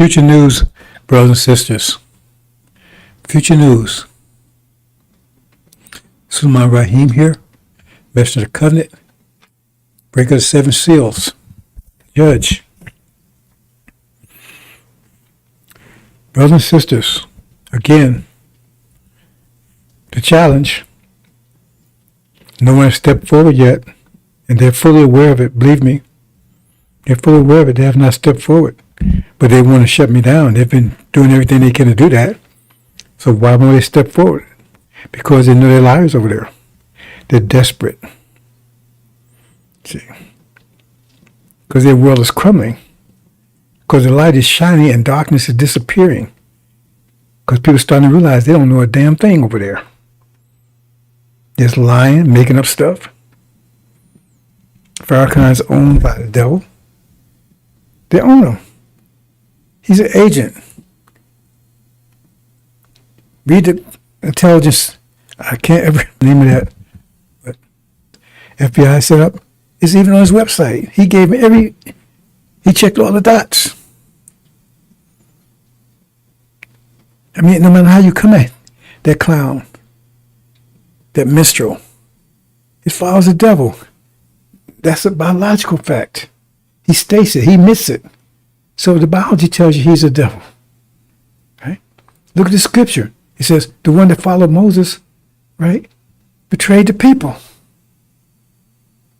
Future news, brothers and sisters. Future news. Sulaiman Rahim here, Messenger of the Covenant, breaker of the 7 seals, judge. Brothers and sisters, again, the challenge. No one has stepped forward yet, and they're fully aware of it, believe me. They're fully aware of it. They have not stepped forward. But they want to shut me down. They've been doing everything they can to do that. So why won't they step forward? Because they know they're liars over there. They're desperate. See? Because their world is crumbling. Because the light is shining and darkness is disappearing. Because people are starting to realize they don't know a damn thing over there. Just lying, making up stuff. Farrakhan's owned by the devil. They own him. He's an agent. Read the intelligence. I can't ever name that. But FBI set up. It's even on his website. He gave me he checked all the dots. I mean, no matter how you come at that clown, that minstrel, it follows the devil. That's a biological fact. He states it. He admits it. So the biology tells you he's a devil. Right? Look at the scripture. It says the one that followed Moses, right, betrayed the people.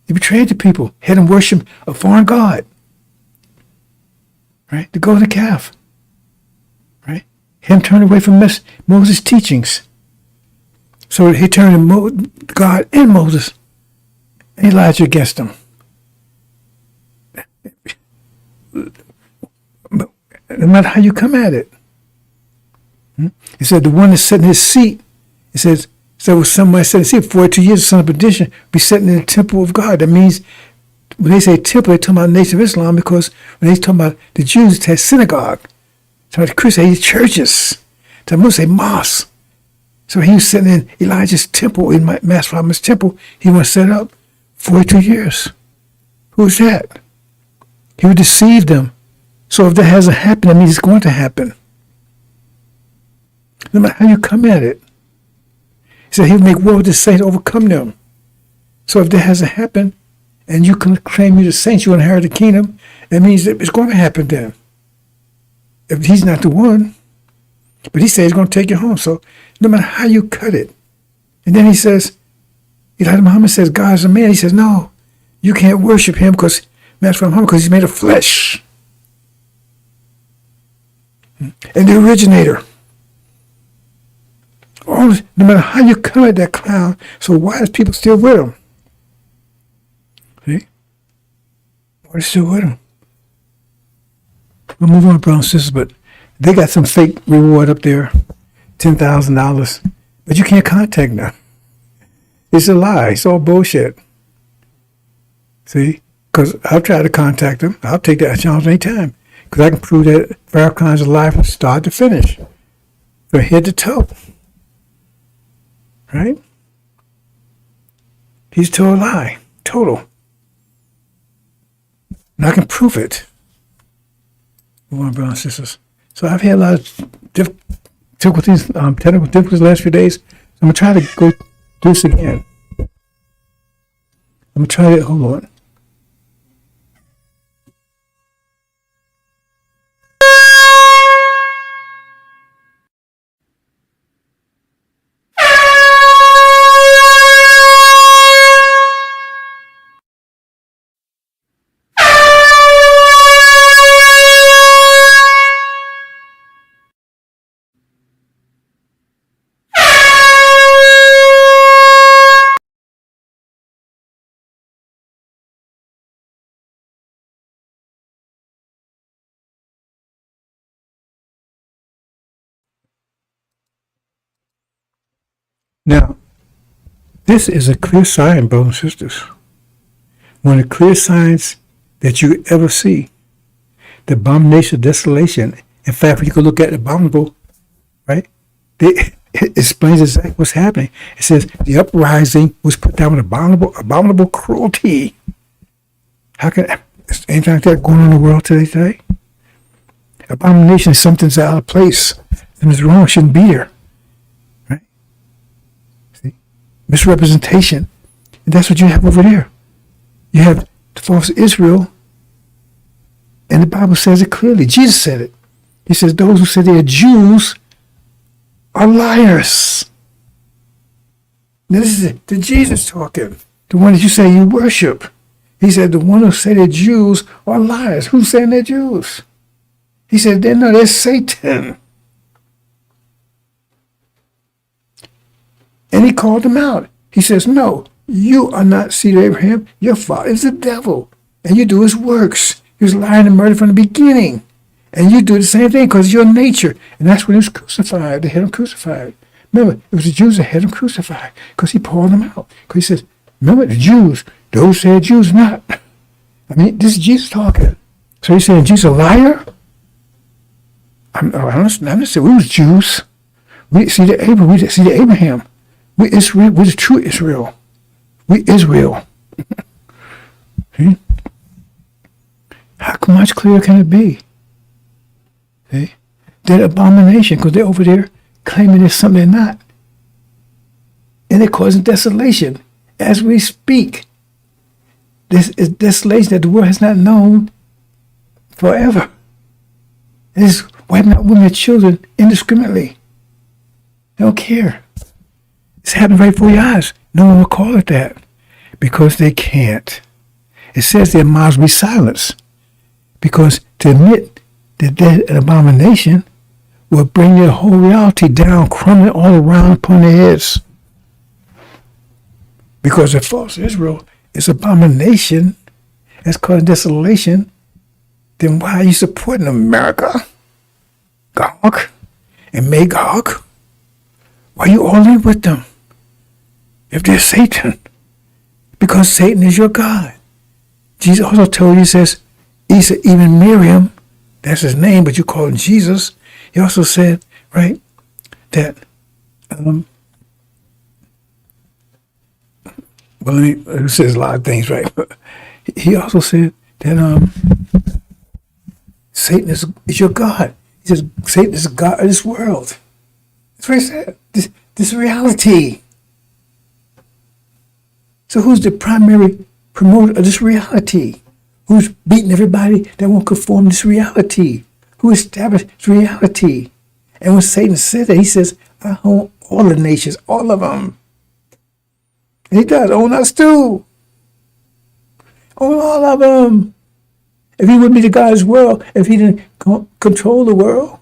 He betrayed the people. Had them worship a foreign god. Right? The golden calf. Right? Him turn away from Moses' teachings. So he turned God and Moses and Elijah against him. No matter how you come at it. He said the one that's sitting in his seat, it says, so somebody sitting in his seat 42 years, the son of perdition, be sitting in the temple of God. That means when they say temple, they're talking about the nation of Islam, because when they're talking about the Jews, it has synagogue. So the Christians, they churches. The Muslims say mosques. So he was sitting in Elijah's temple, in Master Prophet's temple. He was set up 42 years. Who's that? He would deceive them. So if that hasn't happened, that means it's going to happen. No matter how you come at it. He said he'll make war with the saints, overcome them. So if that hasn't happened, and you can claim you're the saints, you inherit the kingdom, that means that it's going to happen then. If he's not the one. But he says he's going to take you home. So no matter how you cut it. And then he says, Elijah Muhammad says, God is a man. He says, no, you can't worship him because he's made of flesh. And the originator. No matter how you come at that clown, so why is people still with him? See? Why are they still with him? We'll move on, brothers and sisters, but they got some fake reward up there, $10,000, but you can't contact them. It's a lie. It's all bullshit. See? Because I've tried to contact them. I'll take that challenge anytime. Because I can prove that Farrakhan's alive from start to finish. From head to toe. Right? He's told a lie. Total. And I can prove it. Come on, brothers and sisters. So I've had a lot of difficulties, technical difficulties the last few days. So I'm going to try to go do this again. I'm going to try to, hold on. Now, this is a clear sign, brothers and sisters. One of the clear signs that you ever see. The abomination of desolation. In fact, when you go look at the abominable, right? It explains exactly what's happening. It says the uprising was put down with abominable cruelty. How can anything like that going on in the world today? Abomination is something that's out of place and it's wrong, shouldn't be there. Right? See? Misrepresentation. And that's what you have over there. You have the false Israel, and the Bible says it clearly. Jesus said it. He says those who say they are Jews are liars. Now this is the Jesus talking. The one that you say you worship. He said the one who say they're Jews are liars. Who's saying they're Jews? He said they're Satan. And he called them out. He says, no, you are not seed of Abraham. Your father is the devil. And you do his works. He was lying and murdered from the beginning. And you do the same thing because your nature. And that's when he was crucified. They had him crucified. Remember, it was the Jews that had him crucified because he poured them out. Because he says, remember, the Jews, those said Jews not. I mean, this is Jesus talking. So he's saying Jesus a liar? I'm not saying we was Jews. We see the Abraham. We see the Abraham. We Israel. We're the true Israel. We Israel. See? How much clearer can it be? See? They're abomination because they're over there claiming there's something they're not. And they're causing desolation as we speak. This is desolation that the world has not known forever. It is wiping out women and children indiscriminately. They don't care. It's happening right before your eyes. No one will call it that because they can't. It says their mouths will be silenced because to admit that they're an abomination will bring their whole reality down, crumbling all around upon their heads. Because the false Israel is abomination, it's causing desolation, then why are you supporting America? Gog and Magog? Why are you all in with them? If they're Satan. Because Satan is your God. Jesus also told you, he says, even Miriam, that's his name, but you call him Jesus. He also said, right, that, he says a lot of things, right? But he also said that Satan is your God. He says Satan is the God of this world. That's what he said. This reality. So who's the primary promoter of this reality? Who's beating everybody that won't conform to this reality? Who established this reality? And when Satan said that, he says, I own all the nations, all of them. And he does own us too. Own all of them. If he wouldn't be the God of this world, if he didn't control the world,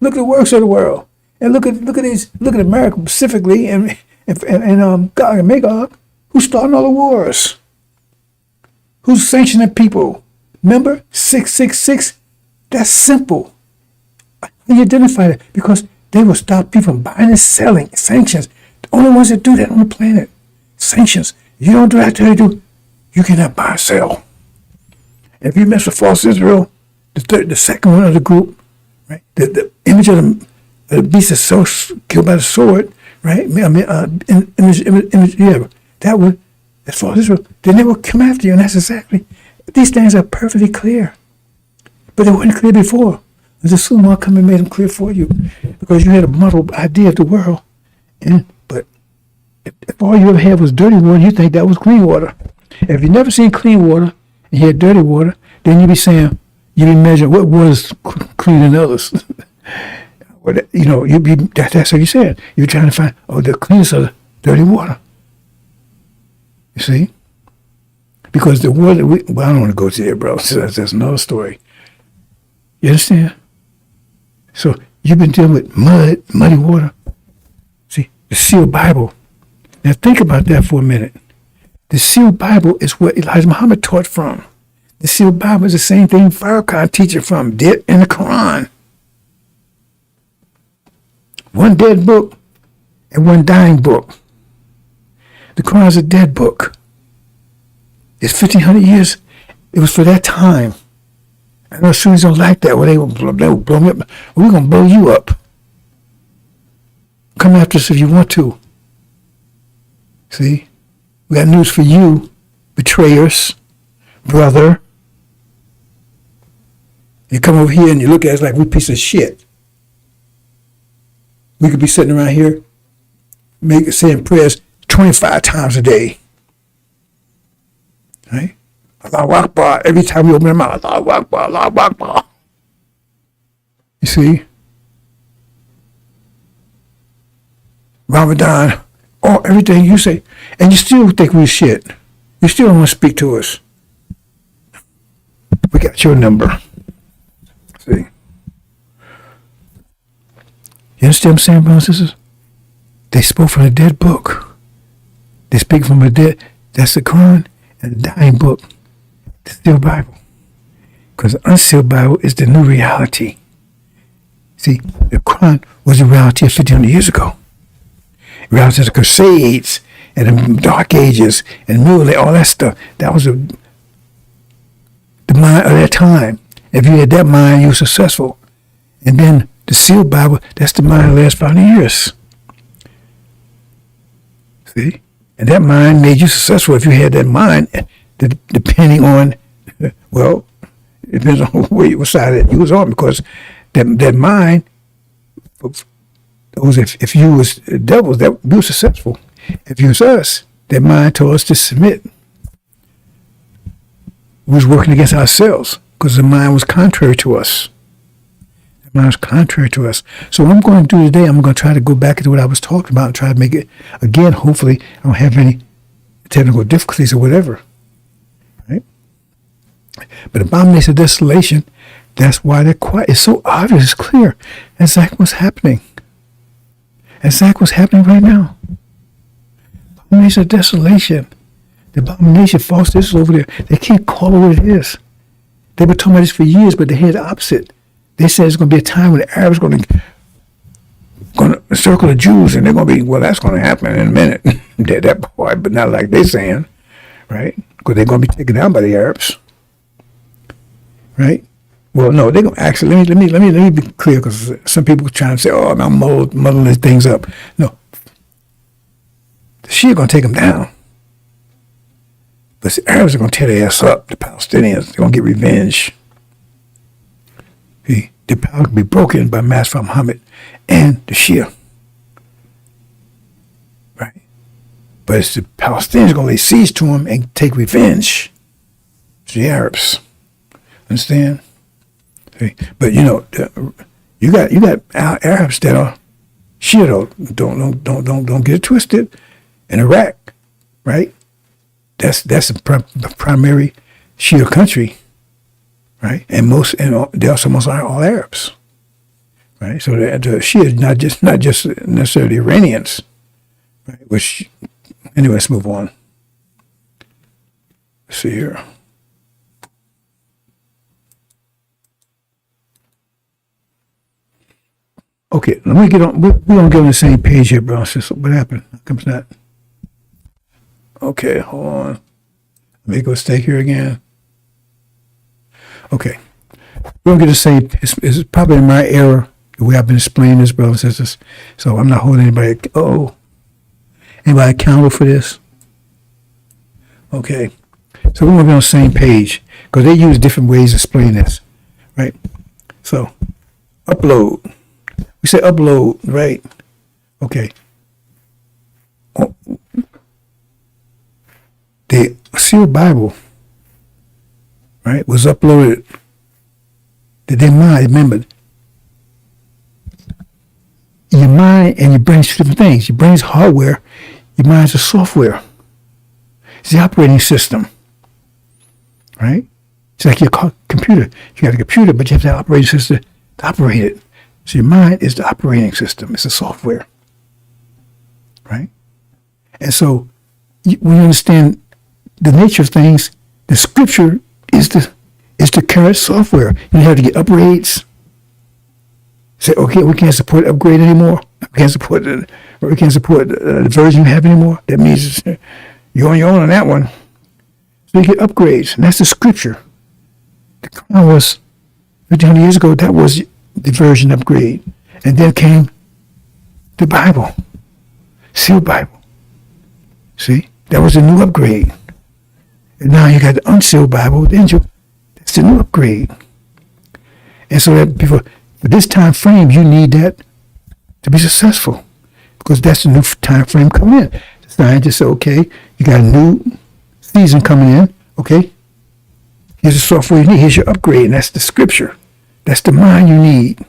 look at the works of the world, and look at America specifically, and Gog and Magog, who's starting all the wars, who's sanctioning people. Remember 666? That's simple. You identify it because they will stop people from buying and selling. Sanctions. The only ones that do that on the planet. Sanctions. You don't do that till they do. You cannot buy or sell. And if you mess with false Israel, the second one of the group, right? The image of the beast is so killed by the sword, right? Image, yeah. That one, that's false Israel. Then they will come after you, and that's exactly. These things are perfectly clear, but they weren't clear before. The soon one come and made them clear for you, because you had a muddled idea of the world. But if all you ever had was dirty water, you think that was clean water. If you never seen clean water and you had dirty water, then you'd be saying, you'd be measuring what was clean than others. That's what you said. You're trying to find, the cleanest of the dirty water. You see? Because the water, I don't want to go there, bro. That's another story. You understand? So you've been dealing with muddy water. See, the sealed Bible. Now think about that for a minute. The sealed Bible is what Elijah Muhammad taught from. The sealed Bible is the same thing Farrakhan teaching from, dead in the Quran. One dead book and one dying book. The Quran is a dead book. It's 1,500 years. It was for that time. I know Sunnis don't like that. Well, they will blow me up. Well, we're going to blow you up. Come after us if you want to. See? We got news for you, betrayers, brother. You come over here and you look at us like we're a piece of shit. We could be sitting around here saying prayers 25 times a day. Right? Allahu Akbar. Every time we open our mouth, Allahu Akbar, Allahu Akbar. You see? Ramadan, everything you say, and you still think we're shit. You still don't want to speak to us. We got your number. See? You understand what I'm saying, brothers and sisters? They spoke from a dead book. They speak from a dead, that's the Quran, and the dying book, the sealed Bible. Because the unsealed Bible is the new reality. See, the Quran was a reality of 1,500 years ago. Reality of the Crusades and the Dark Ages and Middle, all that stuff. That was the mind of that time. If you had that mind, you were successful. And then the sealed Bible, that's the mind of the last 500 years. See? And that mind made you successful if you had that mind, depending on, well, it depends on what side that you was on, because that mind, if you was devils, that we were successful. If you was us, that mind told us to submit. We was working against ourselves because the mind was contrary to us. The mind was contrary to us. So what I'm going to do today, I'm going to try to go back to what I was talking about and try to make it, again, hopefully I don't have any technical difficulties or whatever. Right? But abomination of desolation, that's why they're quiet. It's so obvious, it's clear. That's exactly what's happening. That's exactly what's happening right now. Abomination of desolation. The abomination, false, this is over there. They can't call it what it is. They've been talking about this for years, but they hear the opposite. They said it's going to be a time when the Arabs are going to circle the Jews, and they're going to be, well, that's going to happen in a minute. that part, but not like they're saying, right? Because they're going to be taken down by the Arabs, right? Well, no, they're going to actually, let me be clear, because some people are trying to say, oh, I'm muddling these things up. No. The Shia are going to take them down. But the Arabs are going to tear their ass up, the Palestinians. They're going to get revenge. See, the power can be broken by Master Muhammad and the Shia. Right? But it's the Palestinians going to lay siege to them and take revenge. It's the Arabs. Understand? See? But you got Arabs that are Shia, don't get it twisted. In Iraq, right? That's a primary Shia country, right? And they also most are all Arabs, right? So the Shia is not just necessarily Iranians, right? Which, anyway, let's move on. Let's see here. Okay, let me get on. We're gonna get on the same page here, bro. What happened? How comes that? Okay, hold on. Make a mistake here again. Okay. We're going to get the same. It's probably in my error, the way I've been explaining this, brothers and sisters. So I'm not holding anybody accountable for this. Okay. So we're going to be on the same page, because they use different ways to explain this, right? So, upload. We say upload, right? Okay. The sealed Bible, right, was uploaded to their mind. Remember, your mind and your brain is two different things. Your brain's hardware, your mind's a software. It's the operating system, right? It's like your computer. You got a computer, but you have the operating system to operate it. So your mind is the operating system. It's the software, right? And so when you understand the nature of things, the scripture is the current software. You have to get upgrades. Say, okay, we can't support upgrade anymore. We can't support the version you have anymore. That means you're on your own on that one. So you get upgrades, and that's the scripture. The Quran was 1,500 years ago. That was the version upgrade, and then came the Bible, sealed Bible. See, that was a new upgrade. And now you got the unsealed Bible, that's the new upgrade. And so that before for this time frame, you need that to be successful, because that's the new time frame coming in. The scientists say, okay, you got a new season coming in. Okay, here's the software you need. Here's your upgrade, and that's the scripture. That's the mind you need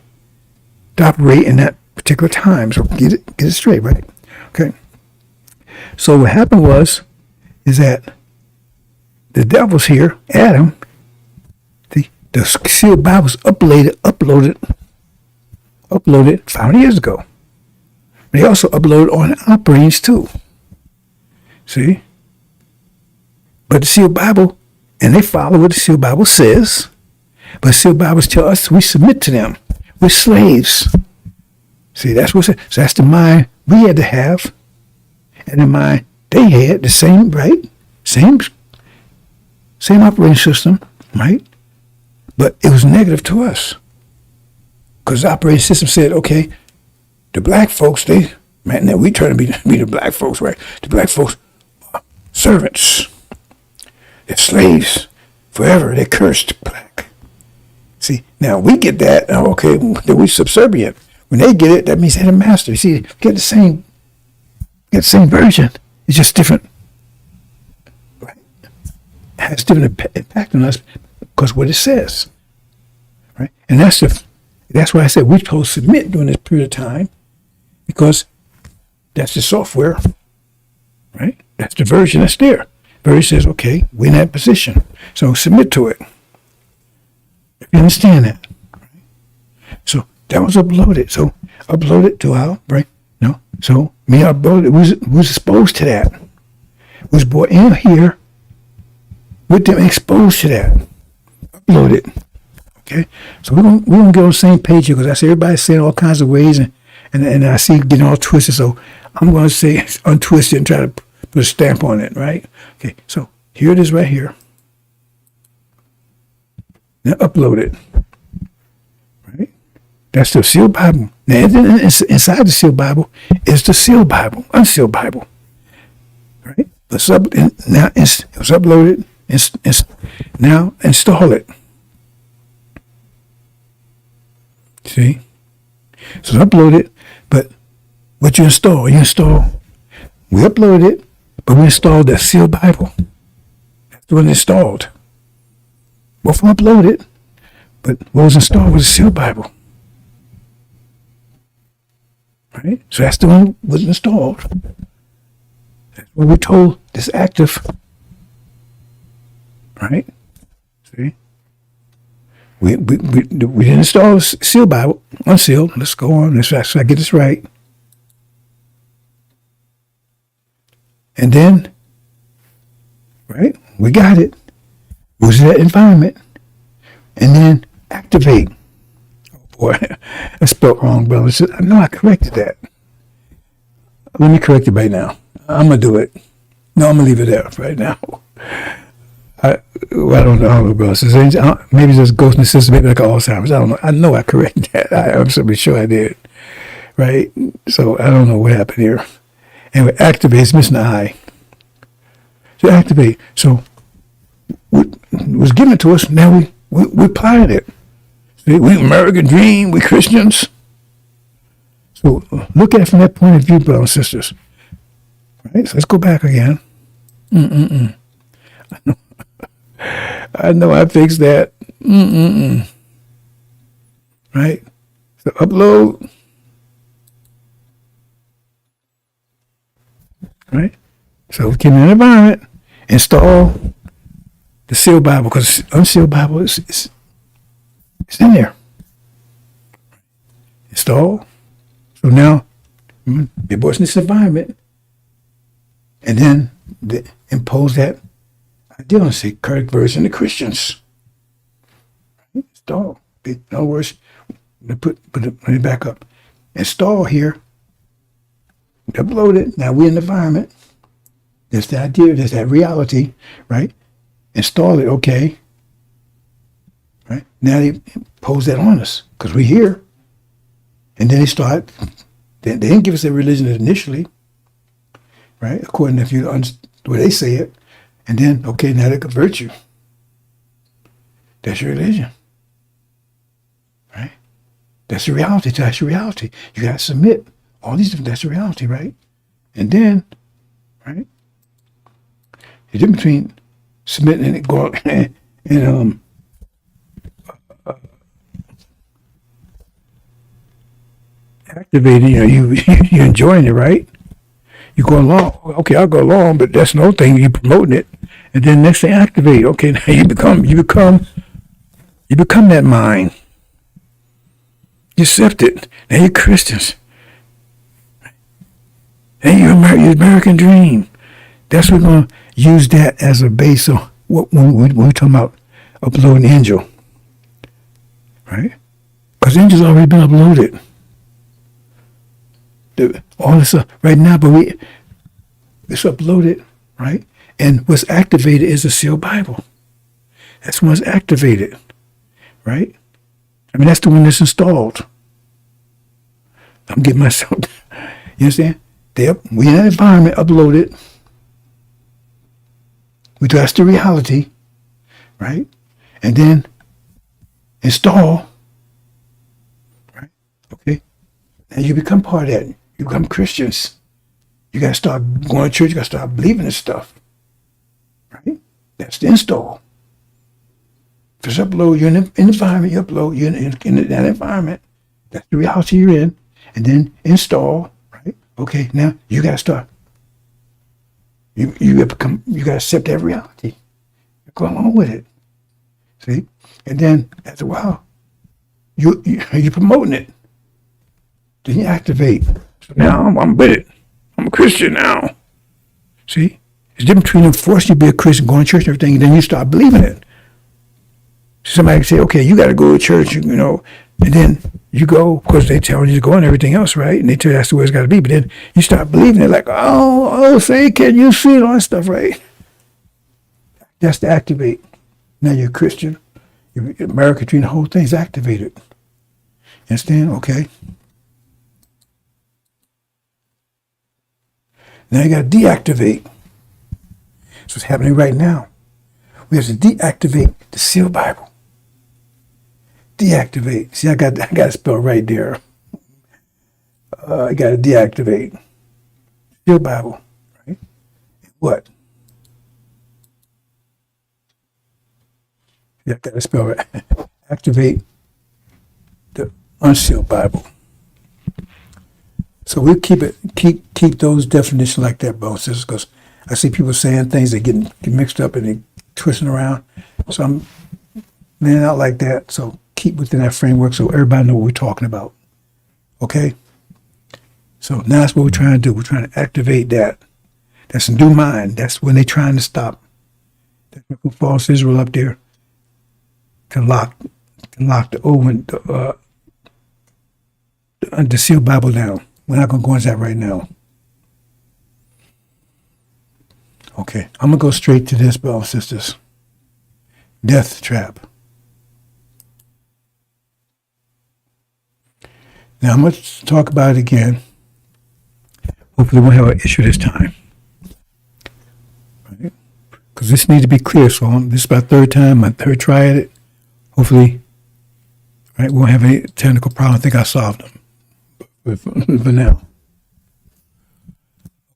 to operate in that particular time. So get it straight, right? Okay. So what happened is that the devil's here, Adam. The sealed Bible was uploaded 500 years ago. They also uploaded on our brains too. See? But the sealed Bible, and they follow what the sealed Bible says, but sealed Bibles tell us we submit to them. We're slaves. See, that's what it says. So that's the mind we had to have, and the mind they had, the same, right? Same operating system, right? But it was negative to us. Because the operating system said, okay, the black folks, now we trying to be the black folks, right? The black folks are servants. They're slaves forever. They're cursed black. See, now we get that, okay, then we're subservient. When they get it, that means they're the master. You see, get the same version. It's just different. Right? It has different impact on us because what it says. Right? And that's why I said we're supposed to submit during this period of time, because that's the software, right? That's the version that's there. Version says, okay, we're in that position. So submit to it. If you understand that. Right? So that was uploaded. So uploaded to our brain. No. So me uploaded was exposed to that. Was brought in here with them exposed to that. Uploaded. Okay, so we're gonna get on the same page here, because I see everybody's saying all kinds of ways, and I see getting all twisted. So I'm going to say untwist it and try to put a stamp on it, right? Okay, so here it is right here. Now upload it, right? That's the sealed Bible. Now inside the sealed Bible is the sealed Bible, unsealed Bible, right? It was uploaded. Now install it. See? So upload it, but what you install, we uploaded it, but we installed that sealed Bible. That's the one installed. Both uploaded, but what was installed was the sealed Bible. Right? So that's the one that was installed. That's what we're told is active. Right? See? We didn't install a sealed Bible, unsealed. Let's go on. Let's try to get this right. And then, right, we got it. Was that environment. And then activate. Oh boy, I spelled wrong, brother. I know I corrected that. Let me correct it right now. I'm going to do it. No, I'm going to leave it there right now. I don't know, bro. Maybe it's just ghost in the system, maybe like Alzheimer's. I don't know. I know I corrected that. I'm absolutely sure I did. Right? So I don't know what happened here. Anyway, activate. It's missing the I. So activate. So what was given to us, now we applied it. See, we American dream, we Christians. So look at it from that point of view, brothers and sisters. Right? So let's go back again. I know I fixed that. Right? So upload. Right? So give me an environment. Install the sealed Bible, because unsealed Bible is in there. Install. So now you're voicing this environment, and then impose that idea on, say, correct version of Christians. Install. In other words, put it back up. Install here. Upload it. Now we're in the environment. There's the idea. There's that reality, right? Install it. Okay. Right? Now they impose that on us because we're here. And then they didn't give us a religion initially, right? According to the way they say it. And then, okay, now they convert you. That's your religion. That's the reality. That's your reality. You got to submit. All these different, that's the reality, right? And then, right? The difference between submitting and going and activating, you're enjoying it, right? You go along. Okay, I'll go along, but that's no thing. You promoting it, and then next thing, activate. Okay, now you become that mind. You accept it. Now you're Christians. And your American dream. That's what we're going to use that as a base. So when we're talking about uploading Angel, right? Because Angel's already been uploaded. All this stuff right now, but it's uploaded, right? And what's activated is the sealed Bible. That's what's activated, right? I mean, that's the one that's installed. I'm getting myself, you understand? We in that environment, uploaded. That's the reality, right? And then install, right? Okay. And you become part of that. You become Christians. You got to start going to church. You got to start believing this stuff, right? That's the install. Just upload. You're in the environment. You upload. You're in that environment. That's the reality you're in. And then install, right? Okay, now you got to start. You got to accept that reality. Go along with it. See? And then after a while, you're promoting it. Then you activate. So now I'm with it. I'm a Christian now. See? It's different between them forcing you to be a Christian, going to church and everything, and then you start believing it. Somebody can say, okay, you got to go to church, and then you go because they tell you to go and everything else, right? And they tell you that's the way it's got to be. But then you start believing it like, say, can you see it, all that stuff, right? That's to activate. Now you're a Christian. Your American dream, the whole thing's activated. Understand? Okay. Now you got to deactivate. That's what's happening right now. We have to deactivate the sealed Bible. Deactivate. See, I got to spell right there. I got to deactivate. Sealed Bible. Right? What? Yeah, I got to spell right. Activate the unsealed Bible. So we'll keep those definitions like that, brothers and sisters, because I see people saying things that get mixed up and they twisting around. So I'm laying out like that. So keep within that framework so everybody know what we're talking about. Okay? So now that's what we're trying to do. We're trying to activate that. That's a new mind. That's when they're trying to stop. That's what false Israel up there to lock the old one, the sealed Bible down. We're not going to go into that right now. Okay, I'm going to go straight to this, brothers and sisters. Death trap. Now, I'm going to talk about it again. Hopefully, we won't have an issue this time. Right? Because this needs to be clear. So, this is my third time, my third try at it. Hopefully, right, we won't have any technical problem. I think I solved them. For now.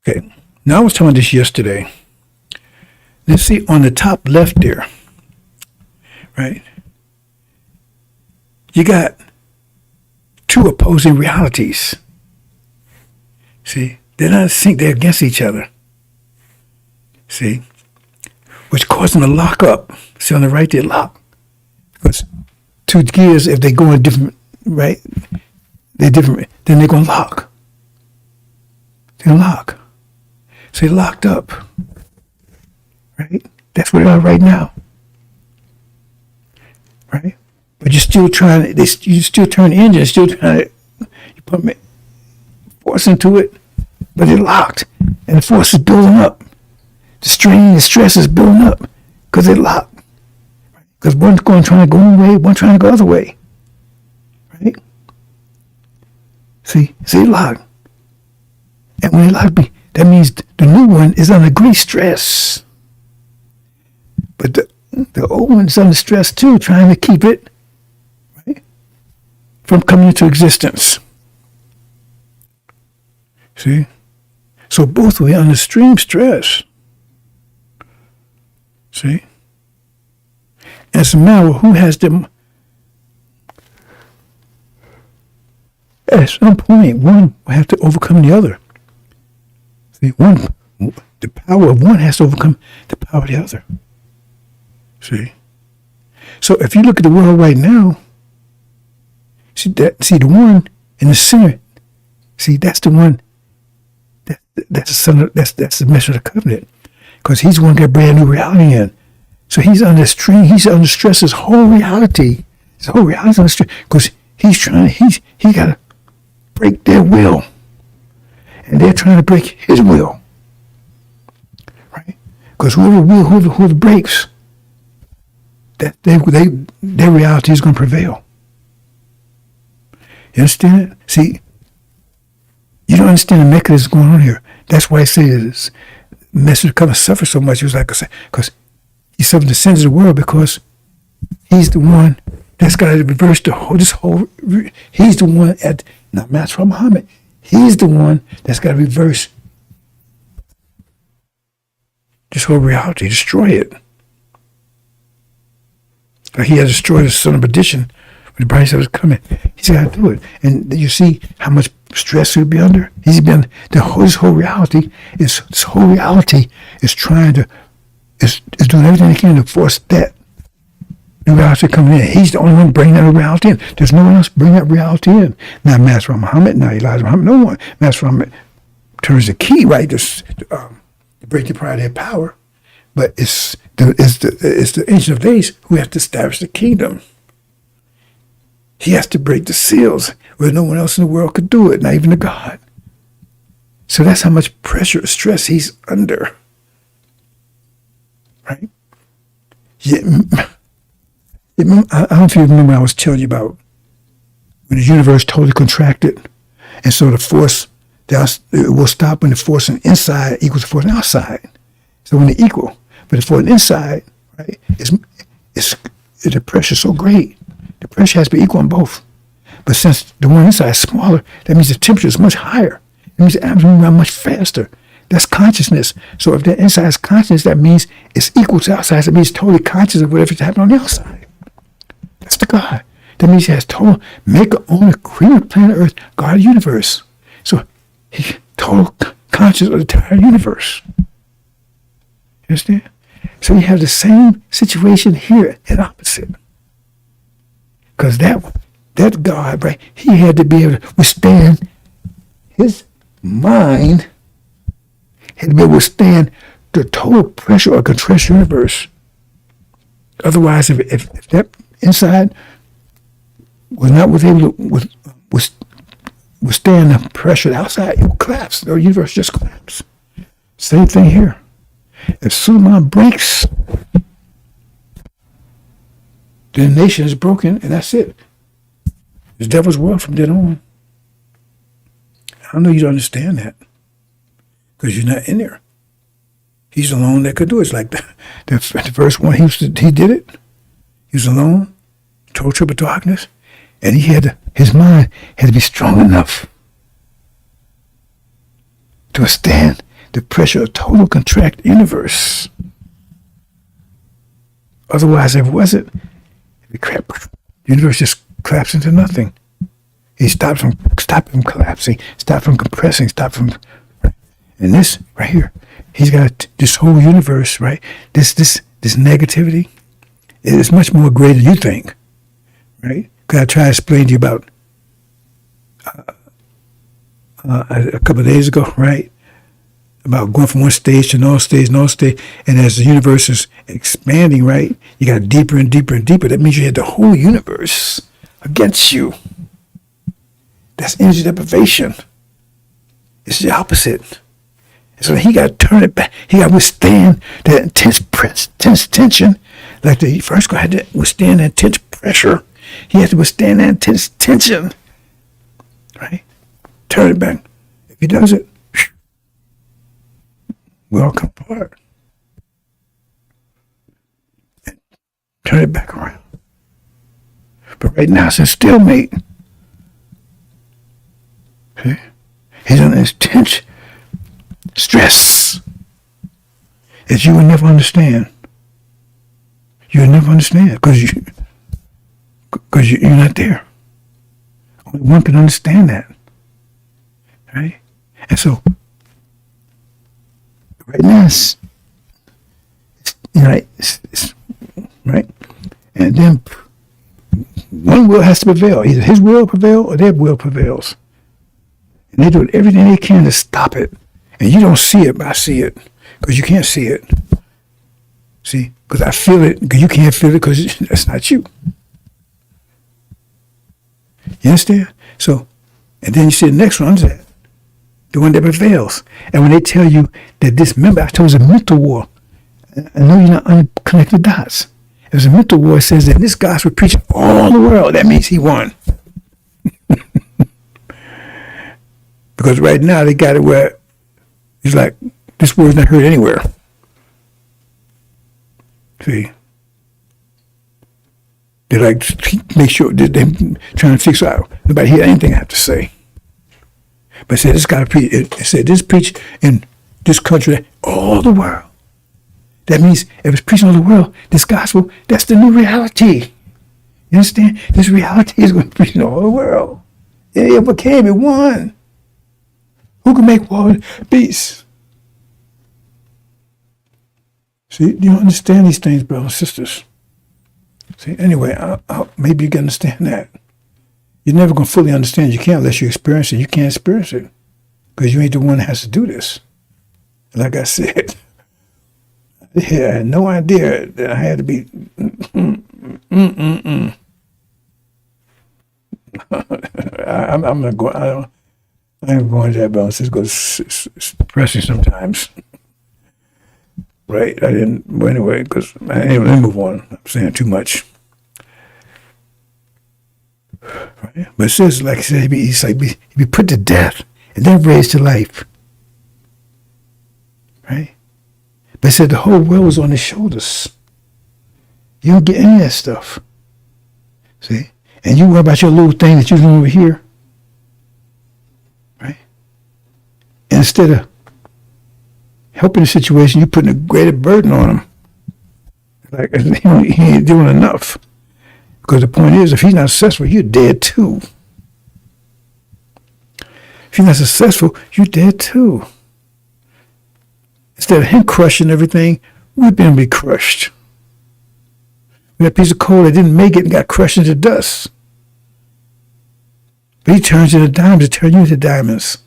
Okay, now I was talking this yesterday. Let's see on the top left there, right? You got two opposing realities. See, they're not in sync, they're against each other. See, which causes them to lock up. See on the right, they lock. Because two gears, if they go in different, right? They're different, then they're going to lock. They're lock. So they're locked up. Right? That's where they are right now. Right? But you're still trying, you still turn the engine, still trying to, you put force into it, but they're locked. And the force is building up. The strain, the stress is building up because they're locked. Because one's trying to go one way, one's trying to go the other way. Right? See, locked. And when they lock me, that means the new one is under great stress. But the old one's under stress too, trying to keep it, right, from coming into existence. See? So both were under extreme stress. See? And it's a matter of who has them. At some point, one will have to overcome the other. See, the power of one has to overcome the power of the other. See? So if you look at the world right now, see the one in the center, see, that's the one, that's the son of, that's the measure of the covenant. Because he's the one that got brand new reality in. So he's under strain, he's under stress, his whole reality is under stress. Because he got to break their will. And they're trying to break his will. Right? Because whoever breaks, that their reality is going to prevail. You understand it? See, you don't understand the mechanism going on here. That's why I say this message kind of suffers so much. It was like I said, because he suffered the sins of the world because he's the one that's got to reverse this whole. He's the one not Master Muhammad. He's the one that's got to reverse this whole reality, destroy it. Like he had destroyed the son of perdition when the Bible said was coming. He's got to do it. And you see how much stress he'll be under? This whole reality is trying to, is doing everything he can to force that new reality coming in. He's the only one bringing that reality in. There's no one else bringing that reality in. Not Master Muhammad, not Elijah Muhammad, no one. Master Muhammad turns the key, right, to break the pride of their power. But it's the Ancient of Days who has to establish the kingdom. He has to break the seals where no one else in the world could do it, not even the God. So that's how much pressure, stress he's under. Right? I don't know if you remember I was telling you about when the universe totally contracted, and so the force, it will stop when the force on the inside equals the force on the outside. So when they're equal, but the force on the inside, right, the pressure is so great, the pressure has to be equal on both. But since the one inside is smaller, that means the temperature is much higher. It means the atoms move around much faster. That's consciousness. So if the inside is consciousness, that means it's equal to the outside. That means it's totally conscious of whatever's happening on the outside. That's the God. That means he has total maker, owner, creator, planet Earth, God of the universe. So he's total conscious of the entire universe. You understand? So you have the same situation here and opposite. Because that God, right, he had to be able to withstand, his mind had to be able to withstand the total pressure of a compressed universe. Otherwise, if that inside was not able to withstand the pressure of the outside, it would collapse. The universe just collapsed. Same thing here. If Suleiman breaks, then the nation is broken, and that's it. It's the devil's world from then on. I know you don't understand that because you're not in there. He's alone that could do it. It's like the first one, he did it. He was alone, total triple darkness, and his mind had to be strong enough to withstand the pressure of total contract universe. Otherwise, if it wasn't, the universe just collapsed into nothing. He stopped from collapsing, stopped from compressing, stopped from. And this right here, he's got this whole universe, right? This negativity is much more greater than you think, right? Because I tried to explain to you about a couple of days ago, right? About going from one stage to another stage, and as the universe is expanding, right, you got deeper and deeper and deeper. That means you had the whole universe against you. That's energy deprivation. It's the opposite. And so he got to turn it back. He got to withstand that intense tension. Like the first guy had to withstand that intense pressure. He had to withstand that intense tension. Right? Turn it back. If he does it, we all come apart. And turn it back around. But right now it's a stalemate. He's under intense stress that you will never understand. You'll never understand because you're not there. Only one can understand that, right? And so, right now, it's right, and then one will has to prevail. Either his will prevail or their will prevails, and they do everything they can to stop it. And you don't see it, but I see it because you can't see it. See, because I feel it because you can't feel it because that's not you. You understand? So, and then you see the next one's that the one that prevails. And when they tell you that this, remember I told you it's a mental war. I know you're not unconnected dots. It was a mental war. It says that this gospel preached all the world. That means he won. Because right now they got it where it's like this word's not heard anywhere. See, they like make sure that they're trying to fix out. Nobody hear anything I have to say. But it said this got to preach. It said this preach in this country all the world. That means if it's preaching all the world, this gospel, that's the new reality. You understand? This reality is going to preach in all the world. It overcame. It won. Who can make war and peace? See, do you understand these things, brothers and sisters? See, anyway, maybe you can understand that. You're never going to fully understand. You can't unless you experience it. You can't experience it because you ain't the one that has to do this. Like I said, I had no idea that I had to be. I'm not going. I ain't going to that balance because it's depressing sometimes. Right? I didn't. Well, anyway, because let me move on. I'm saying too much. Right? But it says, like I said, he's like he be put to death and then raised to life. Right? But it said the whole world was on his shoulders. You don't get any of that stuff. See? And you worry about your little thing that you're doing over here. Right? And instead of helping the situation, you're putting a greater burden on him. Like he ain't doing enough. Because the point is, if he's not successful, you're dead too. If you're not successful, you're dead too. Instead of him crushing everything, we've been be crushed. We had a piece of coal that didn't make it and got crushed into dust. But he turns into diamonds to turn you into diamonds.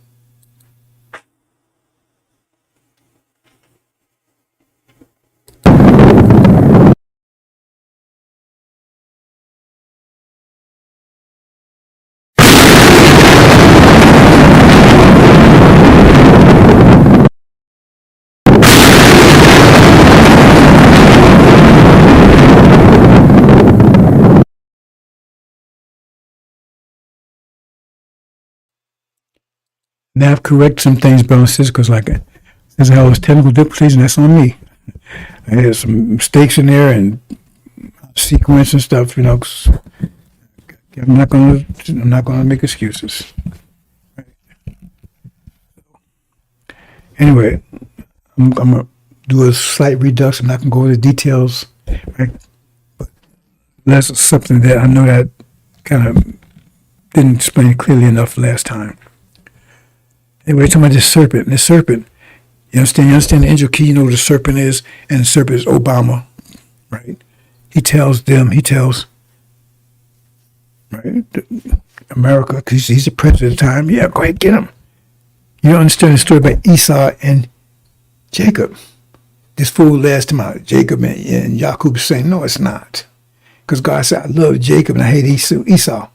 Now I've corrected some things, brothers and sisters, because like there's all those technical difficulties, and that's on me. I had some mistakes in there and sequence and stuff, you know. I'm not gonna make excuses. Anyway, I'm gonna do a slight redux. I'm not gonna go into details, right? But that's something that I know that kind of didn't explain clearly enough last time. Anyway, talking about this serpent. And the serpent, you understand the angel key, you know what the serpent is, and the serpent is Obama, right? He tells, right, America, because he's the president at the time, yeah, go ahead, get him. You don't understand the story about Esau and Jacob. This fool last time out, Jacob and Jacob saying, no, it's not. Because God said, I love Jacob and I hate Esau.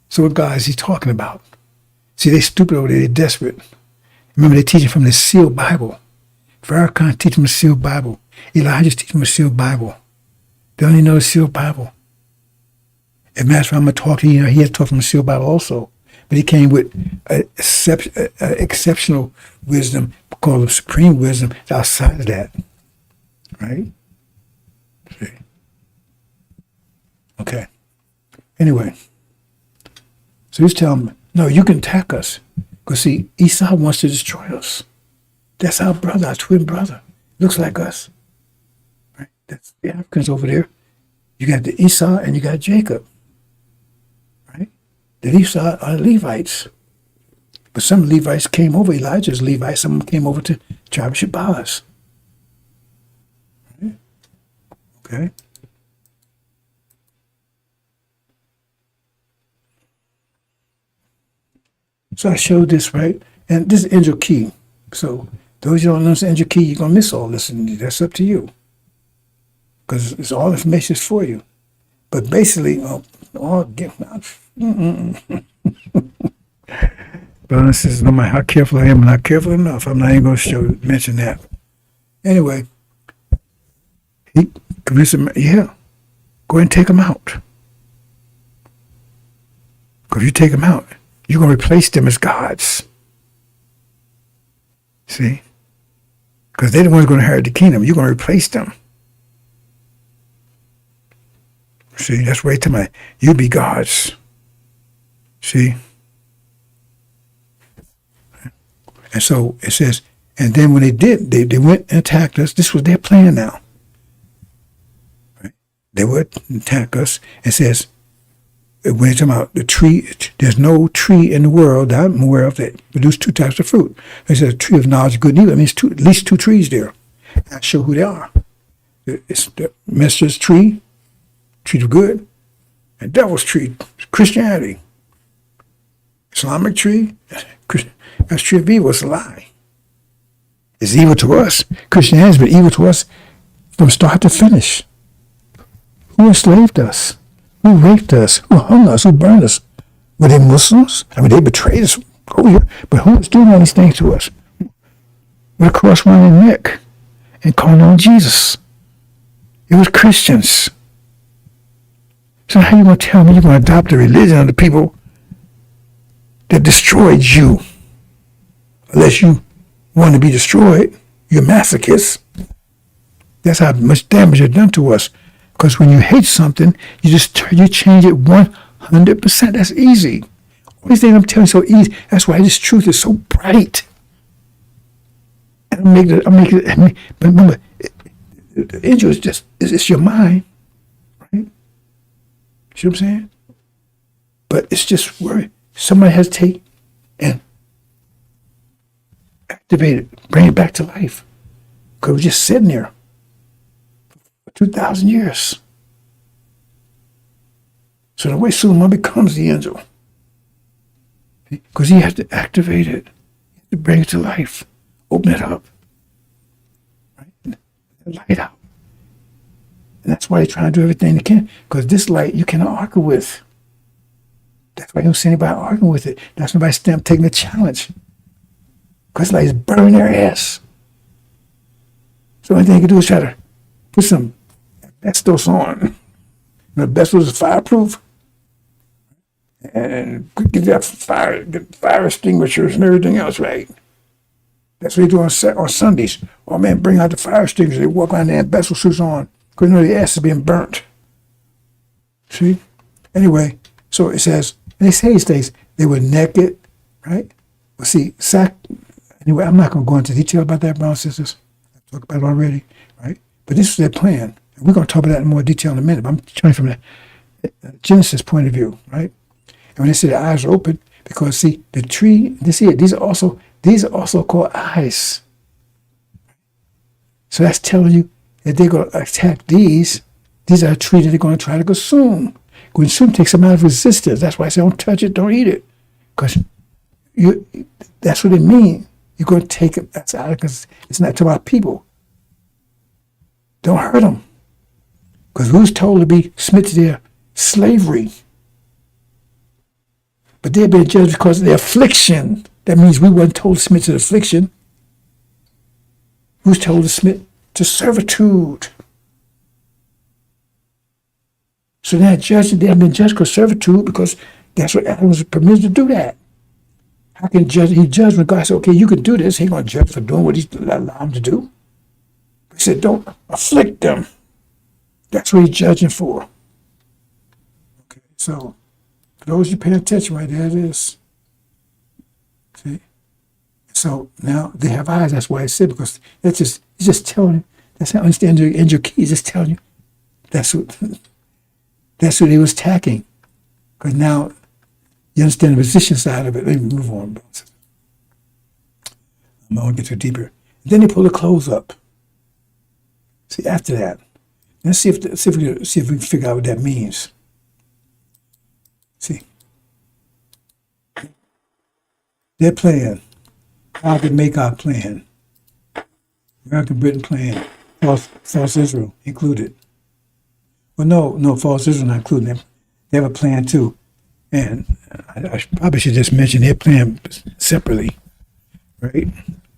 So what God is he talking about? See, they stupid over there. They're desperate. Remember, they teaching from the sealed Bible. Farrakhan teach them the sealed Bible. Elijah's teaching them the sealed Bible. They only know the sealed Bible. As a matter of fact, I'm going to talk to you. He has to talk from the sealed Bible also. But he came with exceptional wisdom, called it supreme wisdom, outside of that. Right? See? Okay. Anyway. So he's telling me, no, you can attack us. Because see, Esau wants to destroy us. That's our brother, our twin brother. Looks like us. Right? That's the Africans over there. You got the Esau and you got Jacob. Right? The Esau are Levites. But some Levites came over, Elijah's Levites, some came over to the tribe of Shabazz. Right? Okay. So I showed this, right? And this is angel key. So those who don't understand angel key, you're going to miss all this, and that's up to you. Because it's all information is for you. But basically, Brother and sisters, no matter how careful I am, I'm not careful enough. I'm not even going to mention that. Anyway, he convinced him, yeah, go ahead and take them out. Because if you take them out, you're going to replace them as gods. See? Because they're the ones going to inherit the kingdom. You're going to replace them. See? That's right to my, you be gods. See? And so it says, and then when they did, they went and attacked us. This was their plan now. Right? They would attack us. It says, when you're talking about the tree, there's no tree in the world that I'm aware of that produce two types of fruit. It says a tree of knowledge of good and evil. I mean, it's at least two trees there. I'll show who they are. It's the minister's tree, tree of good, and devil's tree, Christianity. Islamic tree, that's tree of evil. It's a lie. It's evil to us. Christianity has been evil to us from start to finish. Who enslaved us? Who raped us? Who hung us? Who burned us? Were they Muslims? I mean, they betrayed us. Oh, yeah. But who was doing all these things to us? With a cross around their neck and calling on Jesus. It was Christians. So how you going to tell me you're going to adopt the religion of the people that destroyed you? Unless you want to be destroyed, you're masochists. That's how much damage you've done to us. Because when you hate something, you change it 100%. That's easy. All these things I'm telling you so easy. That's why this truth is so bright. And but remember, the angel is just, it's your mind, right? See what I'm saying? But it's just where somebody has to take and activate it, bring it back to life. Because we're just sitting there. 2,000 years. So the way Suleiman becomes the angel, because he has to activate it, he has to bring it to life, open it up, right? Light out. And that's why he's trying to do everything he can, because this light you cannot argue with. That's why you don't see anybody arguing with it. That's nobody taking the challenge. Because light is burning their ass. So the only thing you can do is try to put some asbestos on. Asbestos is fireproof. And get that fire extinguishers and everything else, right? That's what they do on Sundays. Oh man, bring out the fire extinguishers. They walk around there and asbestos suits on because the ass is being burnt. See? Anyway, so it says, and they say these things, they were naked, right? Well, see, anyway, I'm not going to go into detail about that, brothers and sisters. I've talked about it already, right? But this is their plan. And we're going to talk about that in more detail in a minute. But I'm trying from the Genesis point of view, right? And when they say the eyes are open, because see, the tree, these are also called eyes. So that's telling you that they're going to attack these. These are a tree that they're going to try to consume. Consume takes them out of resistance. That's why I say don't touch it, don't eat it. Because that's what it means. You're going to take it, that's out because it's not about people. Don't hurt them. Because we was told to be submit to their slavery. But they've been judged because of their affliction. That means we weren't told to submit to the affliction. We was told to submit to servitude. So they're judged, they have been judged because servitude, because that's what Adam was permitted to do that. How can he judge when God said, okay, you can do this? He ain't going to judge for doing what he allowed him to do. He said, don't afflict them. That's what he's judging for. Okay, so for those you paying attention right there, it is. See? So now they have eyes. That's why I said, because it's just telling you. That's how understand your key. It's just telling you. That's what he was attacking. Because now you understand the position side of it. Let me move on. I'm not going to get too deeper. And then they pull the clothes up. See, after that, let's see if we can figure out what that means. See, their plan, how to make our plan. American Britain plan, false Israel included. Well, no, false Israel not including them. They have a plan too, and I probably should just mention their plan separately, right?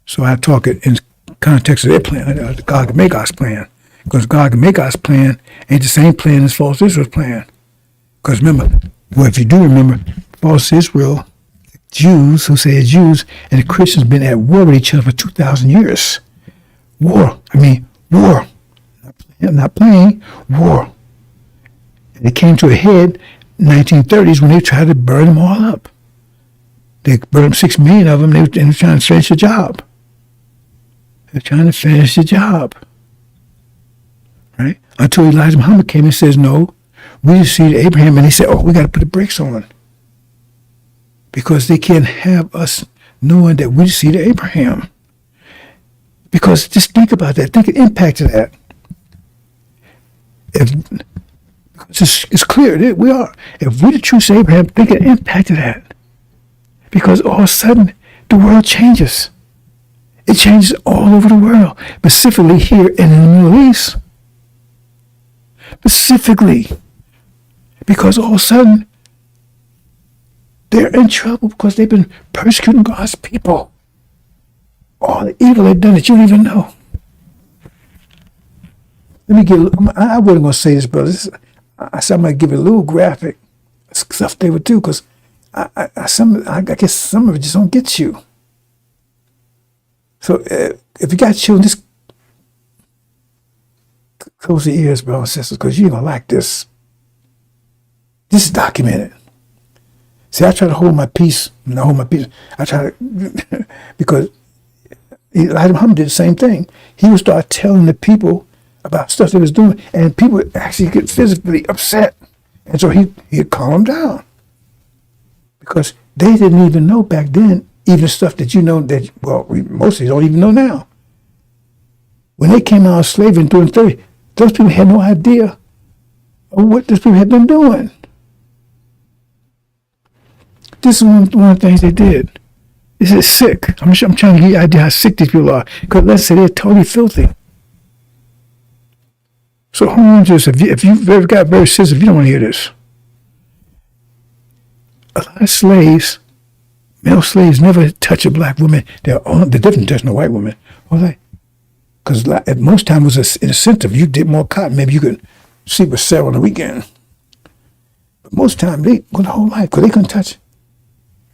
So I talk it in context of their plan, God can make us plan, because God can make us plan ain't the same plan as false Israel's plan. Because remember, well, if you do remember, false Israel, Jews who say Jews and the Christians been at war with each other for 2,000 years. War. Not playing, war. And it came to a head in the 1930s when they tried to burn them all up. They burned 6 million of them. They were trying to finish the job. They're trying to finish the job. Right? Until Elijah Muhammad came and says, no, we see Abraham, and they said, oh, we got to put the brakes on. Because they can't have us knowing that we see the Abraham. Because just think about that. Think of the impact of that. It's clear that we are. If we're the true Abraham, think of the impact of that. Because all of a sudden, the world changes. It changes all over the world, specifically here in the Middle East. Specifically. Because all of a sudden, they're in trouble because they've been persecuting God's people. All the evil they've done that you don't even know. I wasn't going to say this, but I said I might give it a little graphic stuff they would do, because I guess some of it just don't get you. So if you got children, just close your ears, brothers and sisters, because you're going to like this. This is documented. See, I try to hold my peace. I try to, because Elijah Muhammad did the same thing. He would start telling the people about stuff they was doing, and people would actually get physically upset. And so he'd calm them down. Because they didn't even know back then, even stuff that you know that, well, most of you don't even know now. When they came out of slavery in 1930, those people had no idea of what those people had been doing. This is one of the things they did. This is sick. I'm trying to get you an idea how sick these people are. Because let's say they're totally filthy. So hold on to this. If you've ever got very sensitive, you don't want to hear this. A lot of slaves, male slaves, never touch a black woman. They're different touching a white woman. Because at most time it was an incentive. You did more cotton, maybe you could sleep with Sarah on the weekend. But most time they go the whole life because they couldn't touch.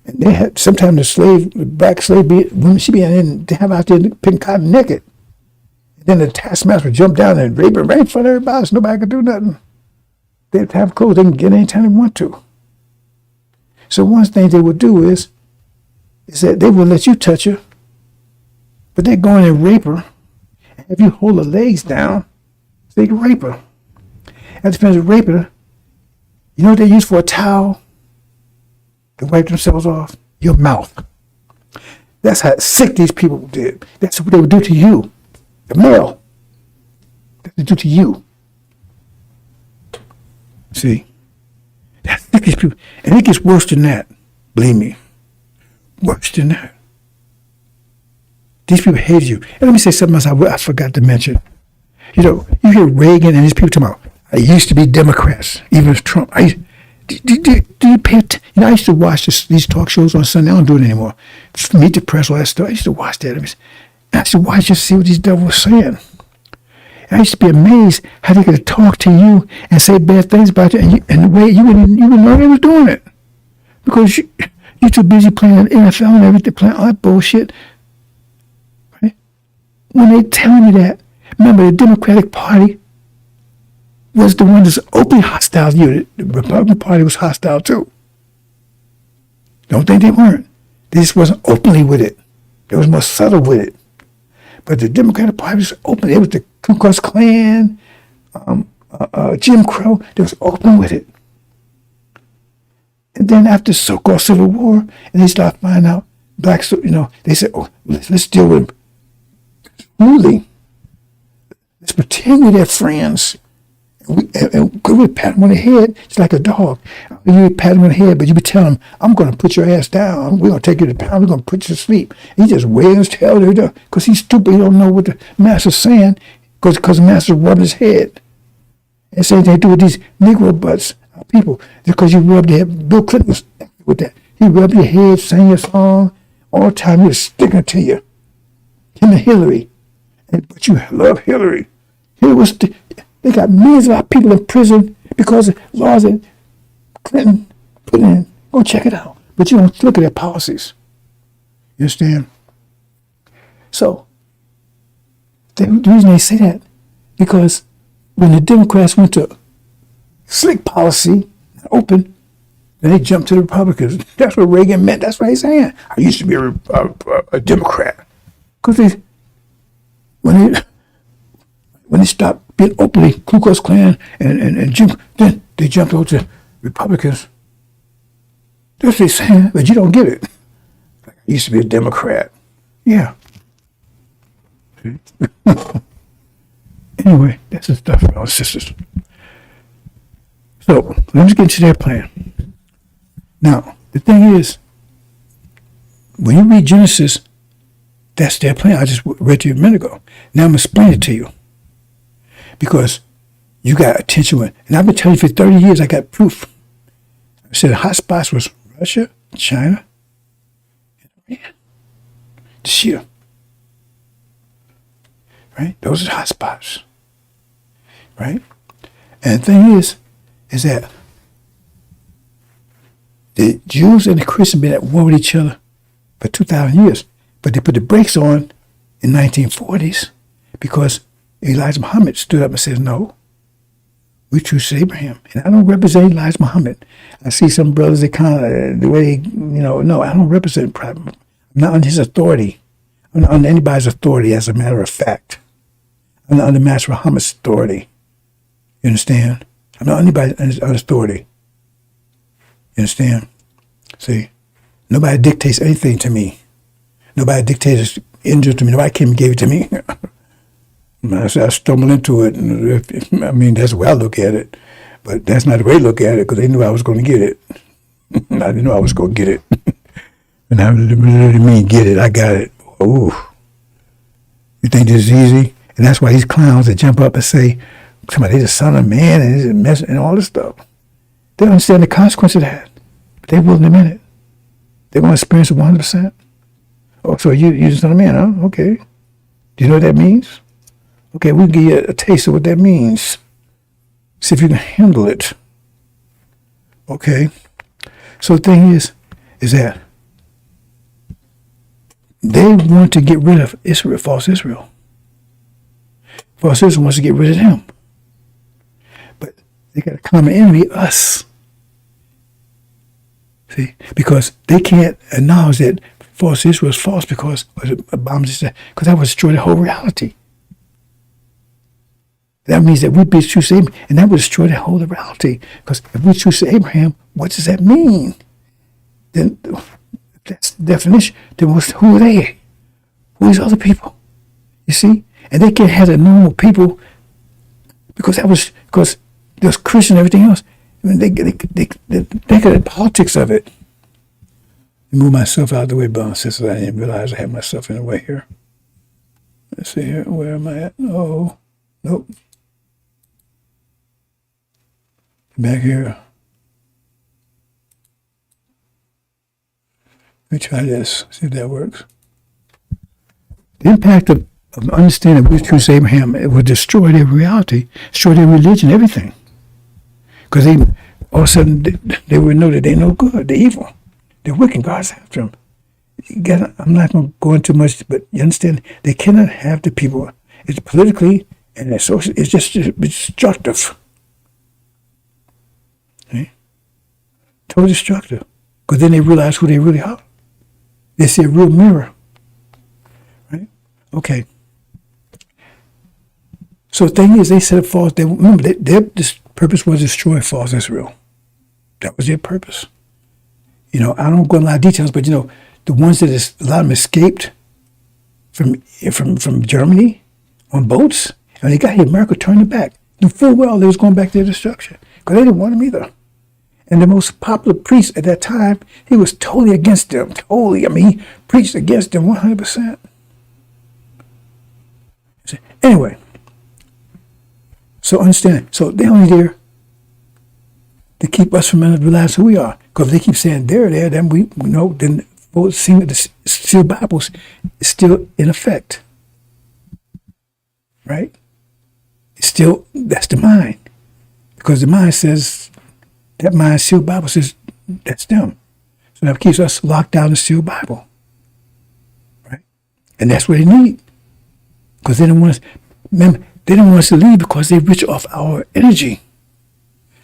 And they had sometimes the black slave women, she be in, they have out there picking cotton naked. And then the taskmaster would jump down and rape her right in front of everybody, so nobody could do nothing. They'd have clothes they can get anytime they want to. So one thing they would do is that they would let you touch her, but they'd go in and rape her, and have you hold her legs down so they can rape her. After finish raping her, you know what they use for a towel to wipe themselves off? Your mouth. That's how sick these people did. That's what they would do to you, the male. That's what they do to you. See? That's sick these people. And it gets worse than that. Believe me. Worse than that. These people hate you. And let me say something else I forgot to mention. You know, you hear Reagan and these people talking about, I used to be Democrats, even as Trump. Do you pay attention? You know, I used to watch these talk shows on Sunday. I don't do it anymore. Meet the Press, all that stuff. I used to watch that. I used to watch just see what these devils were saying. And I used to be amazed how they could talk to you and say bad things about you, and the way you wouldn't know they was doing it. Because you're too busy playing the NFL and everything, playing all that bullshit. Right? When they telling you that, remember the Democratic Party was the one that's openly hostile to you. The Republican Party was hostile too. Don't think they weren't. They just wasn't openly with it. They was more subtle with it. But the Democratic Party was open. It was the Ku Klux Klan, Jim Crow. They was open with it. And then after the so-called Civil War, and they start finding out blacks, they said, oh, let's deal with them smoothly. Let's pretend we're their friends. And we pat them on the head, just like a dog. You pat him on the head, but you be telling him, I'm going to put your ass down. We're going to take you to pound. We're going to put you to sleep. And he just wags his tail because he's stupid. He don't know what the master's saying because the master's rubbing his head. And same thing they do with these Negro butts people. Because you rub their head. Bill Clinton was with that. He rubbed your head, sang your song. All the time he was sticking it to you. Him and Hillary. But you love Hillary. They got millions of our people in prison because of laws that Clinton put in. Go check it out. But you don't look at their policies. You understand? So, the reason they say that, because when the Democrats went to slick policy, open, then they jumped to the Republicans. That's what Reagan meant. That's what he's saying. I used to be a Democrat. Because when they stopped being openly Ku Klux Klan and Jim, then they jumped over to Republicans. That's what they're saying, but you don't get it. I used to be a Democrat. Yeah. Anyway, that's the stuff, brothers and sisters. So, let's get into their plan. Now, the thing is, when you read Genesis, that's their plan. I just read to you a minute ago. Now I'm going to explain it to you. Because you got attention with, and I've been telling you for 30 years, I got proof. I said the hot spots was Russia, China, and Iran. The Shia. Right? Those are the hot spots. Right? And the thing is that the Jews and the Christians been at war with each other for 2,000 years. But they put the brakes on in 1940s because Elijah Muhammad stood up and said, no, we choose Abraham. And I don't represent Elijah Muhammad. I see some brothers, they kind of, the way they, no, I don't represent him. I'm not under his authority. I'm not under anybody's authority, as a matter of fact. I'm not under Master Muhammad's authority. You understand? I'm not under anybody's authority. You understand? See, nobody dictates anything to me. Nobody dictates injury to me. Nobody came and gave it to me. I stumbled into it. And I mean, that's the way I look at it. But that's not the way I look at it because they knew I was going to get it. I didn't know I was going to get it. And I really mean get it. I got it. Oh, you think this is easy? And that's why these clowns that jump up and say, somebody, he's a son of man and he's a mess and all this stuff. They don't understand the consequence of that. But they're willing to admit it. They're going to experience it 100%. Oh, so you're the son of man, huh? Okay. Do you know what that means? Okay, we'll give you a taste of what that means. See if you can handle it. Okay. So the thing is that they want to get rid of Israel, false Israel. False Israel wants to get rid of them. But they got a common enemy, us. See? Because they can't acknowledge that false Israel is false because that would destroy the whole reality. That means that we be true to Abraham, and that would destroy the whole reality. Because if we choose to Abraham, what does that mean? Then that's the definition. Then who are they? Who is other people? You see? And they can't have the normal people because there's Christian and everything else. I mean, they think of the politics of it. Move myself out of the way, brothers and sisters. I didn't realize I had myself in the way here. Let's see here. Where am I at? Oh, nope. Back here. Let me try this. See if that works. The impact of understanding we choose Abraham, it would destroy their reality, destroy their religion, everything. Because they all of a sudden they would know that they're no good, they're evil. They're wicked. God's after them. I'm not going to go into much, but you understand, they cannot have the people. It's politically and it's social. It's just destructive. Okay? Totally destructive. Because then they realize who they really are. They see a real mirror. Right? Okay. So the thing is, they set up false. Remember, their purpose was to destroy false Israel. That was their purpose. I don't go into a lot of details, but the ones that a lot of them escaped from Germany on boats, and they got here, America turned it back. And full well they was going back to their destruction because they didn't want them either. And the most popular priest at that time, he was totally against them. Totally, he preached against them 100%. Anyway, so understand. So they're only there to keep us from realizing who we are. Because if they keep saying they're there, then we know, then the sealed Bibles is still in effect. Right? It's still, that's the mind. Because the mind says, that mind sealed Bible says, that's them. So that keeps us locked down in the sealed Bible. Right? And that's what they need. Because they don't want us, remember, they don't want us to leave because they're rich off our energy.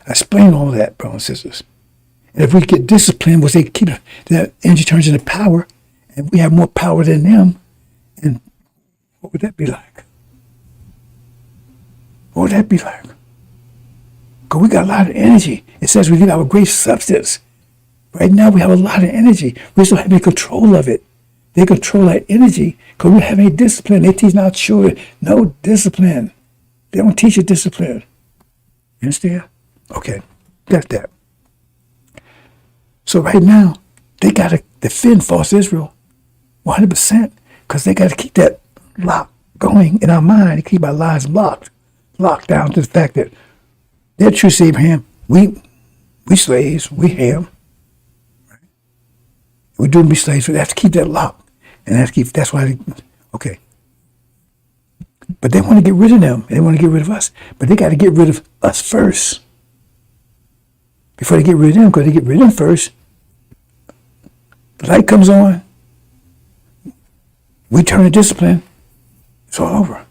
I explained all that, brothers and sisters. And if we get disciplined, once they keep that energy turns into power, and we have more power than them, and what would that be like? What would that be like? Because we got a lot of energy. It says we need our great substance. Right now we have a lot of energy. We still have any control of it. They control that energy because we have any discipline. They teach our children no discipline. They don't teach you discipline. You understand? Okay, that's that. So right now, they got to defend false Israel 100% because they got to keep that lock going in our mind to keep our lives locked down to the fact that they're true to Abraham. We slaves, we ham. Right? We're doing be slaves, so they have to keep that locked. And that's why okay. But they want to get rid of them. They want to get rid of us. But they got to get rid of us first. Before they get rid of them, because they get rid of them first, the light comes on, we turn to discipline, it's all over.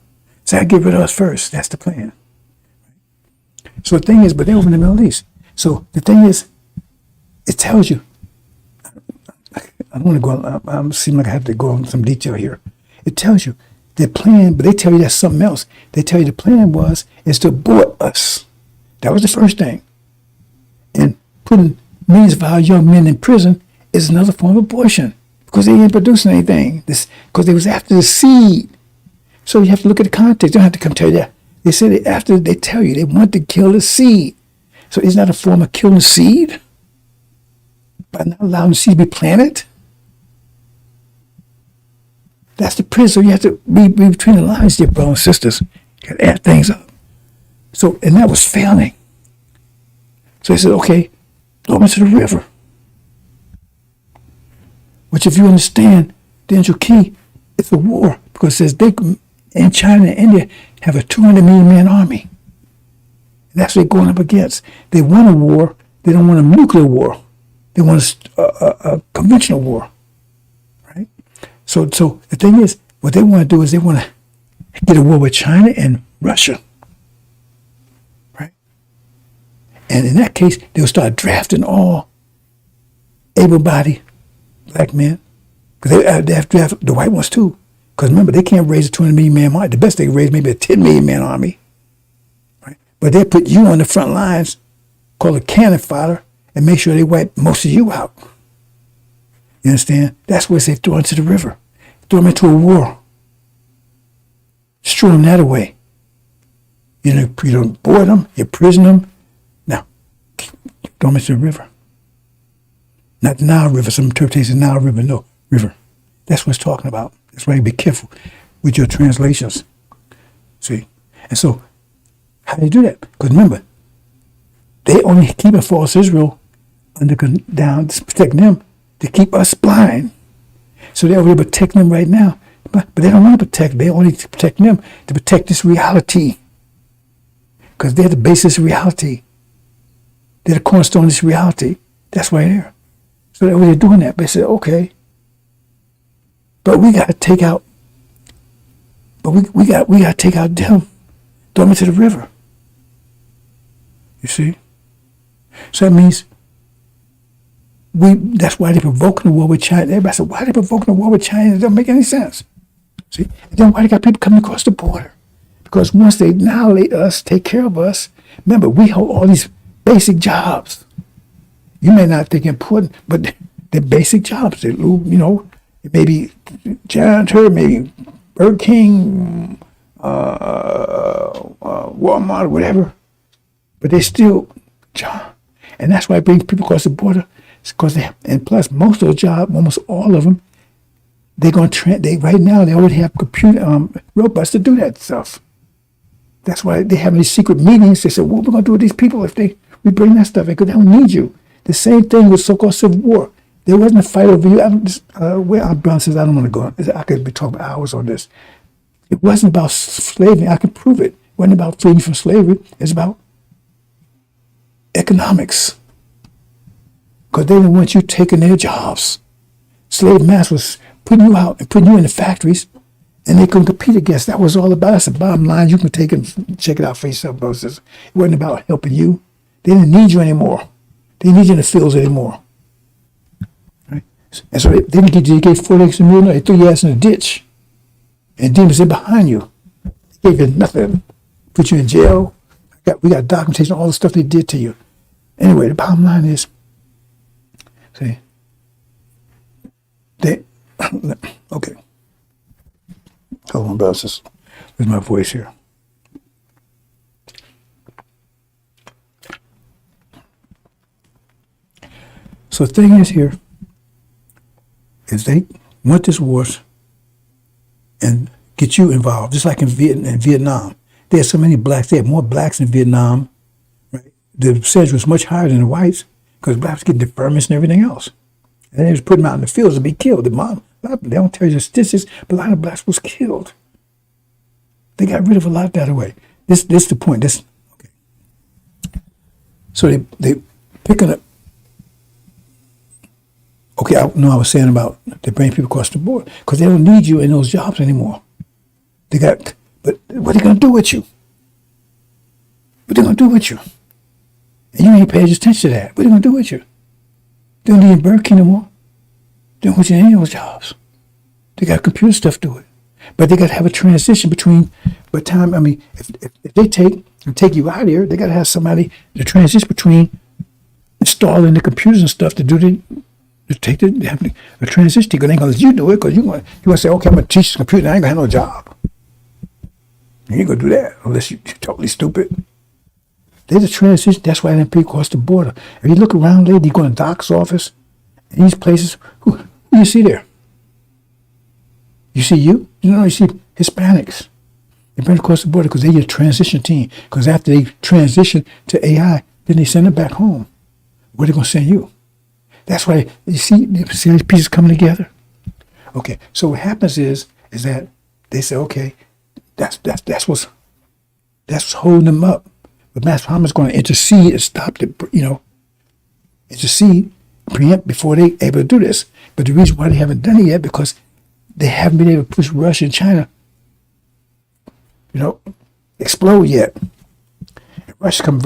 So I get rid of us first. That's the plan. So the thing is, but they're over in the Middle East. So the thing is, it tells you, I don't want to go, I seem like I have to go into some detail here. It tells you their plan, but they tell you that's something else. They tell you the plan is to abort us. That was the first thing. And putting millions of our young men in prison is another form of abortion because they ain't producing anything. Because they was after the seed. So you have to look at the context. They don't have to come tell you that. They said it after they tell you they want to kill the seed. So isn't that a form of killing the seed? By not allowing the seed to be planted? That's the prison. So you have to be between the lines, dear brothers and sisters. You got to add things up. So, and that was failing. So he said, okay, throw them into the river. Which if you understand the actual key, it's a war. Because it says they, in China and India, have a 200 million man army. And that's what they're going up against. They want a war. They don't want a nuclear war. They want a conventional war. Right? So the thing is, what they want to do is they want to get a war with China and Russia. And in that case, they'll start drafting all able-bodied black men. Because they have to draft the white ones too. Because remember, they can't raise a 200 million man army. The best they can raise maybe a 10 million man army. Right? But they put you on the front lines, called a cannon fodder, and make sure they wipe most of you out. You understand? That's where they throw into the river. Throw them into a war. Destroy them that way. You don't board them, you prison them. Throw them into the river. Not the Nile River. Some interpretation Nile River. No, river. That's what it's talking about. That's why you be careful with your translations. See? And so, how do they do that? Because remember, they only keep a false Israel down to protect them, to keep us blind. So they're over there protecting them right now. But they don't want to protect. They only protect them to protect this reality. Because they're the basis of reality. They're the cornerstone of this reality. That's why they're there. So they're doing that. They said, okay, but we got to take out. But we got to take out them, throw them into the river. You see. So that means That's why they're provoking the war with China. Everybody said, why are they provoking the war with China? It doesn't make any sense. See? And then why they got people coming across the border? Because once they annihilate us, take care of us, remember, we hold all these basic jobs. You may not think important, but they're basic jobs. They're, it may be janitor, maybe Burger King, Walmart, whatever. But they still job. And that's why I bring people across the border. It's because and plus, most of those jobs, almost all of them, they're going to right now they already have computer robots to do that stuff. That's why they have these secret meetings. They say, what are we going to do with these people if we bring that stuff in? Because they don't need you. The same thing with so-called civil war. There wasn't a fight over you. Where our brother says, I don't want to go. I could be talking hours on this. It wasn't about slavery. I can prove it. It wasn't about freedom from slavery. It's about economics. Because they didn't want you taking their jobs. Slave masters was putting you out and putting you in the factories, and they couldn't compete against. That was all about. That's the bottom line. You can take it and check it out for yourself, brothers. It wasn't about helping you. They didn't need you anymore. They didn't need you in the fields anymore. Right? And so they didn't get you. They gave 4 extra million. They threw your ass in a ditch. And demons in behind you. They gave you nothing. Put you in jail. We got documentation of all the stuff they did to you. Anyway, the bottom line is, see, okay. Hold on, brothers. There's my voice here. So the thing is here, is they want this war and get you involved, just like in Vietnam. There are so many blacks. They had more blacks in Vietnam. Right? The percentage was much higher than the whites because blacks get deferments and everything else. And they just put them out in the fields to be killed. They don't tell you the statistics, but a lot of blacks was killed. They got rid of a lot that way. This is the point. Okay. So they picking up. Okay, I was saying about they bring people across the board because they don't need you in those jobs anymore. But what are they going to do with you? What are they going to do with you? And you ain't paying attention to that. What are they going to do with you? They don't need you in Burger King no more. They don't want you in any of those jobs. They got computer stuff to do it. But they got to have a transition between, if they take you out here, they got to have somebody to transition between installing the computers and stuff to do the transition. Because they ain't going to let you do it because you want to say, okay, I'm going to teach the computer. I ain't going to have no job. You ain't going to do that unless you're totally stupid. There's a transition. That's why they people cross the border. If you look around lately, you go in Doc's office, in these places, who you see there? You see you? You see Hispanics. They bring across the border because they're your transition team. Because after they transition to AI, then they send it back home. Where they going to send you? That's why you see these pieces coming together. Okay, so what happens is that they say, okay, that's what's holding them up. But Master Muhammad's going to intercede and stop intercede, preempt before they're able to do this. But the reason why they haven't done it yet because they haven't been able to push Russia and China, explode yet. And Russia coming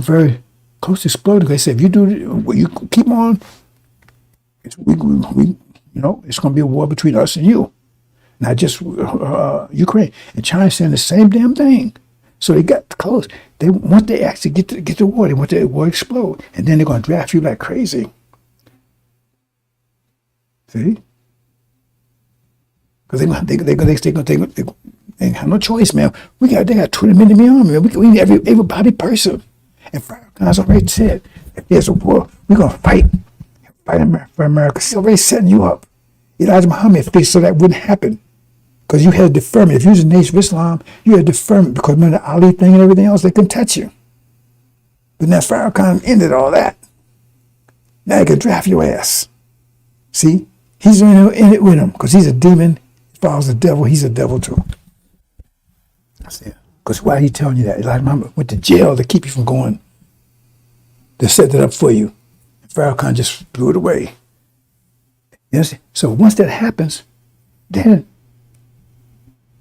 very close to exploding. They said, if you you keep on, it's going to be a war between us and you, not just Ukraine. And China's saying the same damn thing. So they got close. Once they actually get the war, they want the war to explode, and then they're going to draft you like crazy. See? Because they have no choice, man. They got 20 men in the army. We need everybody person. And Farrakhan's already said, if there's a war, we're going to fight for America. He's already setting you up. Elijah Muhammad fixed so that wouldn't happen. Because you had deferment. If you was in the Nation of Islam, you had deferment because remember the Ali thing and everything else, they couldn't touch you. But now Farrakhan ended all that. Now he can draft your ass. See? He's in it with him because he's a demon. As far as the devil, he's a devil too. Because why are he telling you that? Elijah Muhammad went to jail to keep you from going. They set that up for you. And Farrakhan just blew it away. You understand? So once that happens, then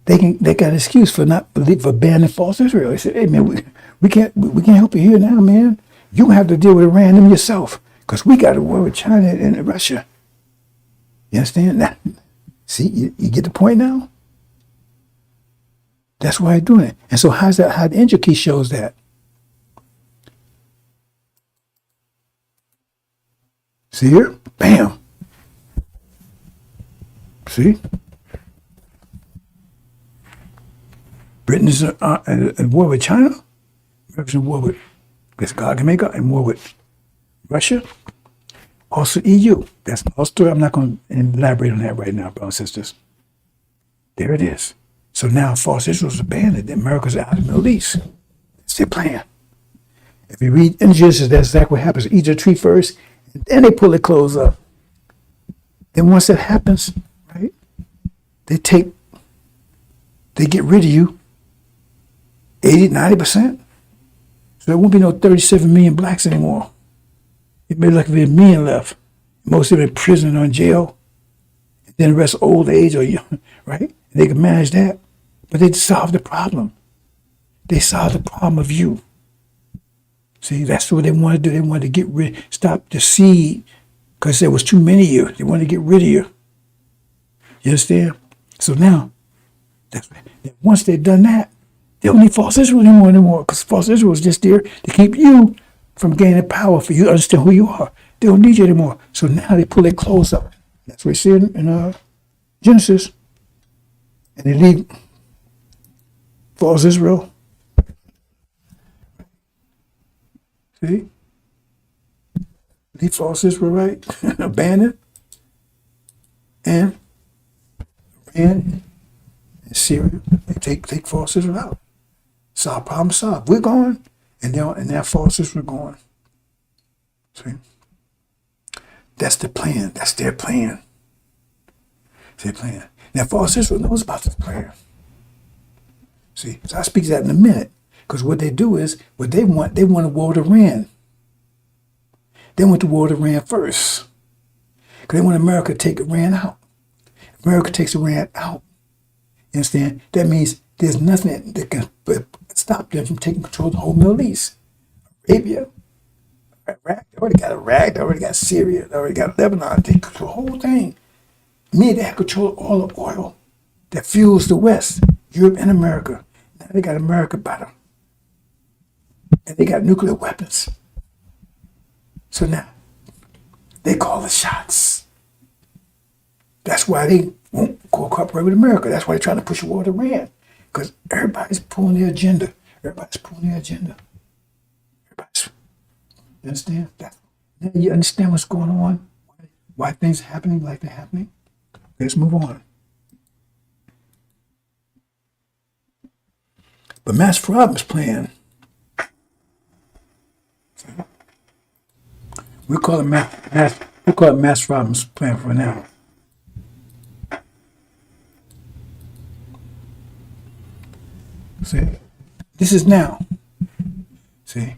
they got an excuse for banning false Israel. They said, hey man, we can't help you here now, man. You have to deal with Iran them yourself. Because we got a war with China and Russia. You understand that? See, you get the point now? That's why I'm doing it. And so how the Enter key shows that? See here? Bam. See? Britain is at war with China. America's in war with, because God can make up, in war with Russia. Also EU. That's my story. I'm not going to elaborate on that right now, brothers and sisters. There it is. So now false Israel's abandoned. America's out of the Middle East. That's their plan. If you read in Genesis, that's exactly what happens. Eat the tree first, and then they pull their clothes up. Then once that happens, right, they get rid of you 80, 90%. So there won't be no 37 million blacks anymore. It may like be a million left. Most of them in prison or in jail. And then the rest old age or young, right? And they can manage that. But they solved the problem. They solved the problem of you. See, that's what they wanted to do. They wanted to stop the seed because there was too many of you. They wanted to get rid of you. You understand? So now, once they've done that, they don't need false Israel anymore because false Israel is just there to keep you from gaining power for you to understand who you are. They don't need you anymore. So now they pull their clothes up. That's what we see in Genesis. And they leave false Israel. See? Leave false Israel, right? Abandoned. And Iran and Syria, they take false Israel out. Solve problem solved. We're gone. And that false Israel going. See? That's the plan. That's their plan. It's their plan. Now, false Israel knows about this plan. See? So I'll speak to that in a minute. Because what they do is, what they want a war with Iran. They want the war with Iran first. Because they want America to take Iran out. If America takes Iran out, you understand? That means there's nothing that can stop them from taking control of the whole Middle East. Arabia, Iraq, they already got Iraq, they already got Syria, they already got Lebanon, they control the whole thing. They have control of all the oil that fuels the West, Europe and America. Now they got America better. And they got nuclear weapons. So now, they call the shots. That's why they won't cooperate with America. That's why they're trying to push a war with Iran. Because everybody's pulling their agenda. You understand? Now you understand what's going on? Why things are happening like they're happening? Let's move on. But Mass Robin's plan, we call it Mass Robin's plan for now. See, this is now. See,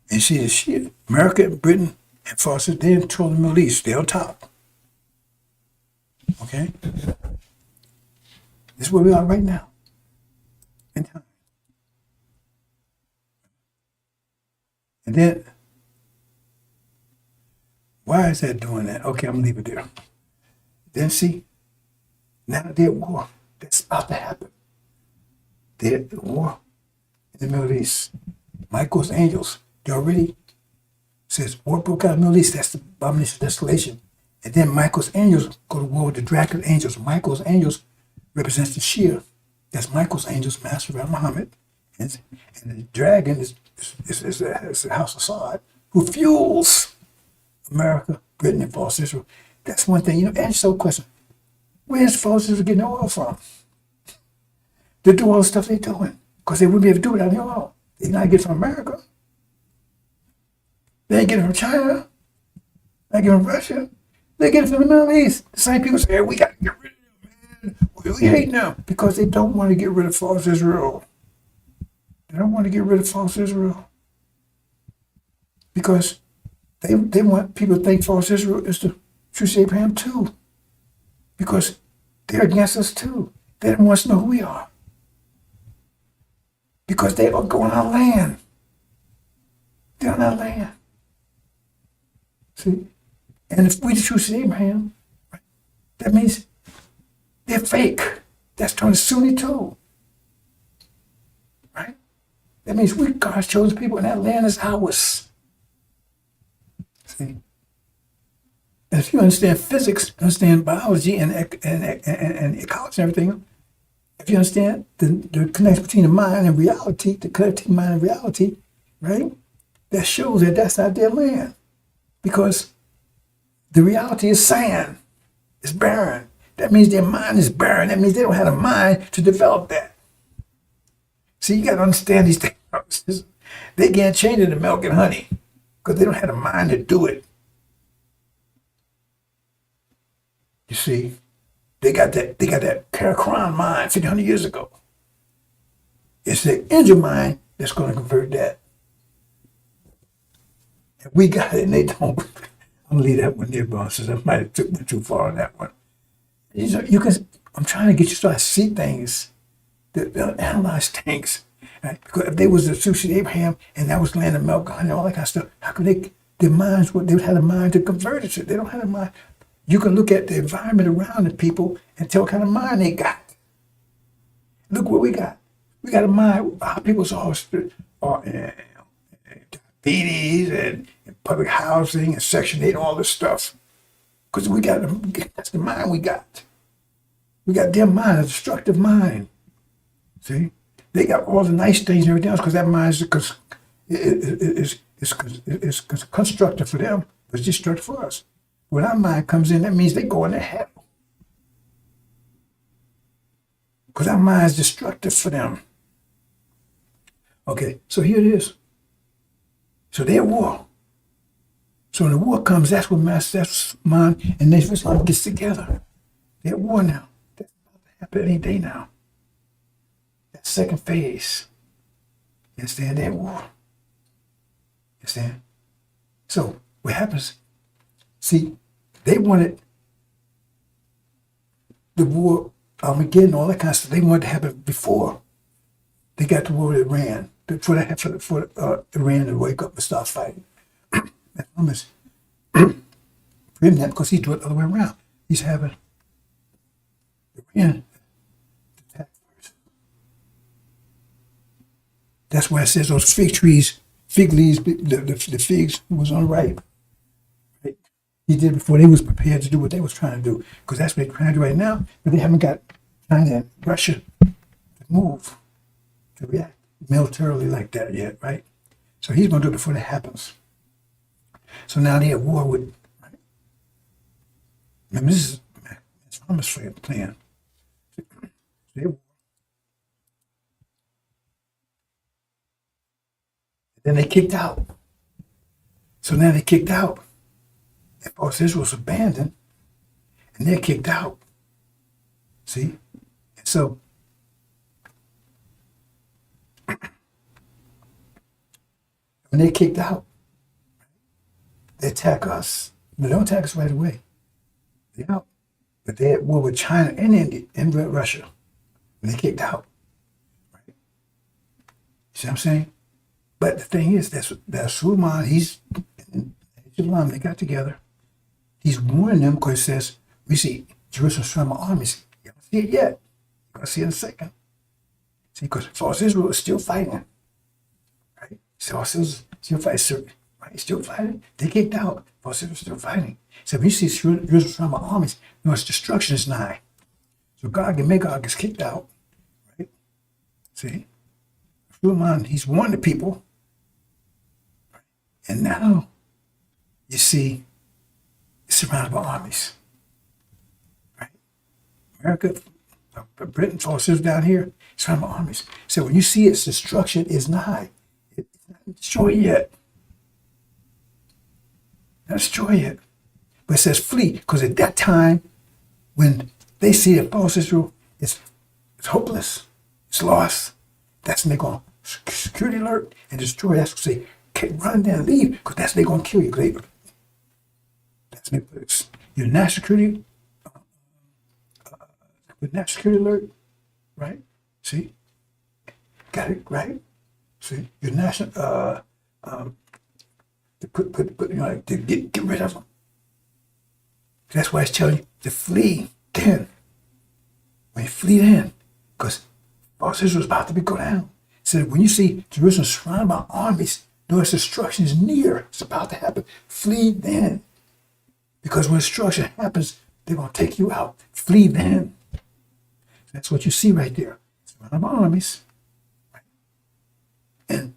and she America, Britain, and Foster, they control the Middle East. They're on top. Okay, this is where we are right now. In time. And then, why is that doing that? Okay, I'm gonna leave it there. Then see, now they're at war. That's about to happen. They're at war in the Middle East. Michael's angels, they already says war broke out in the Middle East. That's the abomination of desolation. And then Michael's angels go to war with the dragon angels. Michael's angels represents the Shia. That's Michael's angels, Master Muhammad. And the dragon is the House of Saud, who fuels America, Britain, and false Israel. That's one thing. Ask yourself a question. Where's false Israel getting oil from? They do all the stuff they're doing because they wouldn't be able to do it on their own. They not get it from America. They ain't get it from China. They ain't get it from Russia. They get it from the Middle East. The same people say, hey, we got to get rid of them, man. We hate them because they don't want to get rid of false Israel. They don't want to get rid of false Israel because they want people to think false Israel is the true Abraham too, because they're against us too. They don't want us to know who we are because they are going on our land. They're on our land. See? And if we the true seed of Abraham, right, that means they're fake. That's turned Sunni too. Right? That means we God's chosen people and that land is ours. See? And if you understand physics, understand biology and ecology and everything, if you understand the connection between the mind and reality, the connection between mind and reality, right? That shows that that's not their land. Because the reality is sand. It's barren. That means their mind is barren. That means they don't have a mind to develop that. See, you got to understand these things. They can't change it to milk and honey because they don't have a mind to do it. You see, they got that Karakoram mind 1,500 years ago. It's the angel mind that's going to convert that. And we got it and they don't. I'm going to leave that one there, bosses. I might have took me too far on that one. You know, I'm trying to get you to start to see things, to analyze things. Right? Because if they was the sushi Abraham and that was land of milk and all that kind of stuff, how could their minds, they would have a mind to convert it to? They don't have a mind. You can look at the environment around the people and tell what kind of mind they got. Look what we got. We got a mind. Our people's all diabetes and public housing and Section 8 and all this stuff. Because that's the mind we got. We got their mind, a destructive mind. See? They got all the nice things and everything else because that mind is constructive for them, but it's destructive for us. When our mind comes in, that means they go into hell. Because our mind is destructive for them. Okay, so here it is. So they're at war. So when the war comes, that's when that's mind and Islam gets together. They're at war now. That's about to happen any day now. That second phase. You understand? They're at war. You understand? So what happens? See, they wanted the war, Armageddon, all that kind of stuff. They wanted to happen before they got the war with Iran. For Iran to wake up and start fighting. That's him that because he's doing it the other way around. He's having Iran attack first. That's why it says those fig leaves, the figs was unripe. Right? He did before they was prepared to do what they was trying to do. Because that's what they're trying to do right now, but they haven't got China and Russia to move, to react militarily like that yet, right? So he's going to do it before that happens. So now they're at war with, right? Remember, this is Thomas' plan. Then they kicked out. So now they kicked out. And false Israel was abandoned, and they're kicked out. See? And so when they're kicked out, they attack us. They don't attack us right away. They're out. But they're at war with China and India and Russia. When they kicked out. Right? See what I'm saying? But the thing is, that's Suleiman, he's in Islam, they got together. He's warning them because it says, we see Jerusalem surrounded by armies. You don't see it yet. You're going to see it in a second. See, because false Israel is still fighting. Right? False Israel still fighting. Right? Still fighting. They kicked out. False Israel is still fighting. So when you see Jerusalem surrounded by armies, you know its destruction is nigh. So Gog and Magog is kicked out. Right? See? Suleiman, he's warned the people. And now, you see, it's surrounded by armies. Right? America, Britain, forces down here, surrounded by armies. So when you see its destruction is nigh, it's not destroyed yet. Not destroyed yet. But it says flee, because at that time, when they see that false Israel, it's hopeless, it's lost, that's when they're going to security alert and destroy. That's what they say. Run down and leave, because that's they're going to kill you. That's your national security, with national security alert, right? See, got it right. See, your national to put like, to get rid of them. That's why it's telling you to flee then. When you flee then, because false Israel is about to go down. It said, when you see Jerusalem surrounded by armies, notice destruction is near. It's about to happen. Flee then. Because when destruction happens, they're going to take you out. Flee then. That's what you see right there. Surrounded by armies. And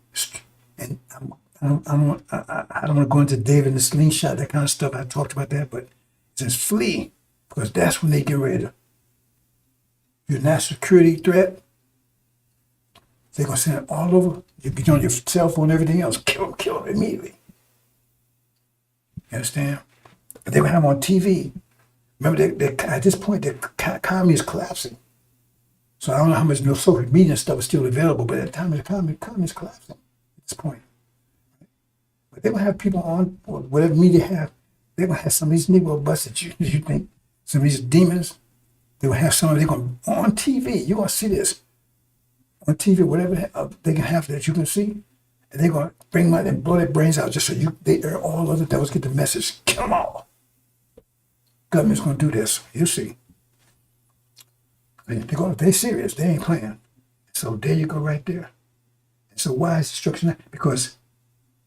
I don't want to go into David and the slingshot, that kind of stuff. I talked about that, but it says flee, because that's when they get ready to. Your national security threat, they're going to send it all over. You get on your cell phone and everything else. Kill them immediately. You understand? But they're going to have them on TV. Remember, at this point, the economy is collapsing. So I don't know how much social media stuff is still available, but at the time, the economy is collapsing at this point. But they're going to have people on, or whatever media have, they're going to have some of these Negro busts that you think, some of these demons, they will have some of them on TV. You're going to see this on TV, whatever they can have that you can see. And they're going to bring them out and blow their brains out just so all other devils get the message. Kill them all. Government's going to do this. You'll see. They're serious. They ain't playing. So there you go right there. And so why is destruction? Because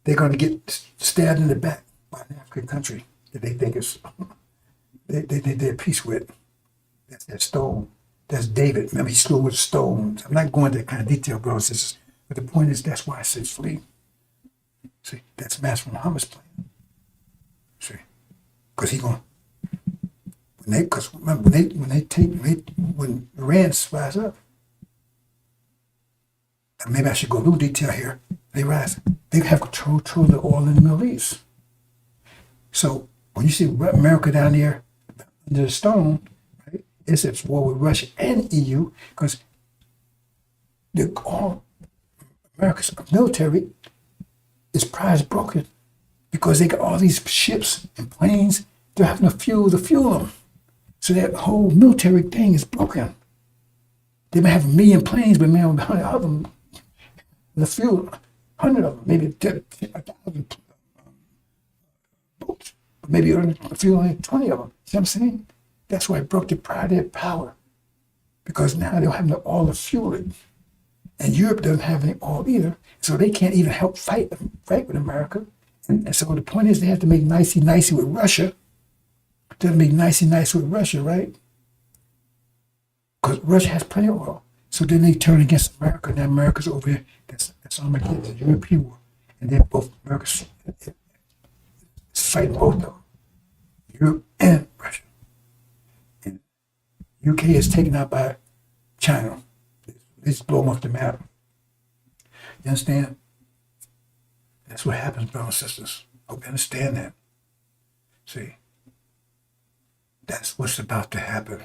they're going to get stabbed in the back by an African country that they think is they're at peace with. That's that stone. That's David. Remember, he slew with stones. I'm not going into that kind of detail, brothers and sisters. But the point is, that's why I said flee. See, that's Master Muhammad's plan. See, because he's going. Because remember, when Iran rise up, and maybe I should go a little detail here. They rise. They have control of the oil in the Middle East. So when you see America down there under the stone, right? It's at war with Russia and EU because all America's military is prize broken because they got all these ships and planes. They're having to fuel them. So that whole military thing is broken. They may have 1 million planes, but man, 100 of them, the fuel, 100 of them, maybe 1,000 boats, but maybe a few, only 20 of them. See what I'm saying? That's why it broke the pride of their power. Because now they don't have all the fuel. And Europe doesn't have any oil either. So they can't even help fight with America. And so the point is they have to make nicey with Russia. Doesn't make nicey with Russia, right? Because Russia has plenty of oil. So then they turn against America. Now America's over here. That's Armageddon, the European war. And then both America's fighting both of them. Europe and Russia. And UK is taken out by China. They just blow them off the map. You understand? That's what happens, brothers and sisters. Hope you understand that. See? That's what's about to happen.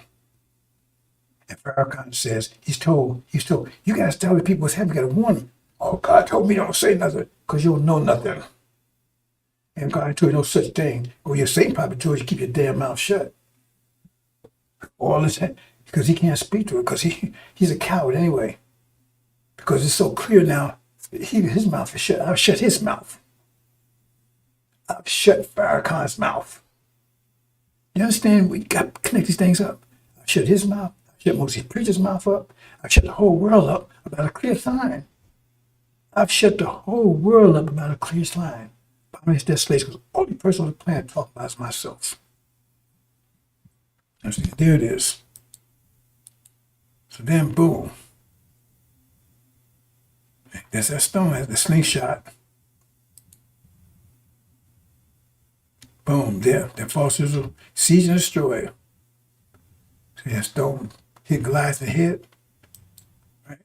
And Farrakhan says, he's told, you guys tell the people what's happening, you gotta warn them. Oh, God told me don't say nothing, because you don't know nothing. And God told you no such thing. Or your Satan probably told you keep your damn mouth shut. All this, because he can't speak to it, because he's a coward anyway. Because it's so clear now, his mouth is shut. I've shut his mouth. I've shut Farrakhan's mouth. You understand? We got to connect these things up. I shut his mouth. I shut Moses Preacher's mouth up. I shut the whole world up about a clear sign. I've shut the whole world up about a clear sign. Boundaries, desolation, because the only person on the planet talking about is myself. Understand? There it is. So then, boom. There's that stone, that's the slingshot. Boom, there. That false Israel, siege and destroy. So that stone hit Goliath in the head. Right?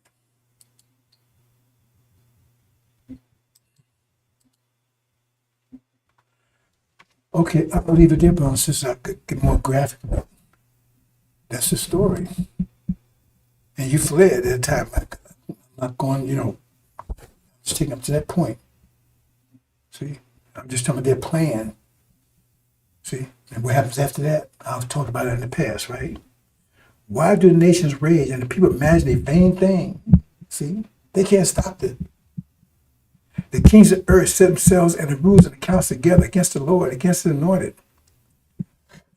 Okay, I'll leave it there, brothers, since I could get more graphic. That's the story. And you fled at the time. I'm not going, just taking up to that point. See, I'm just talking about their plan. See, and what happens after that? I've talked about it in the past, right? Why do the nations rage and the people imagine a vain thing? See, they can't stop it. The kings of earth set themselves and the rulers and the council together against the Lord, against the anointed.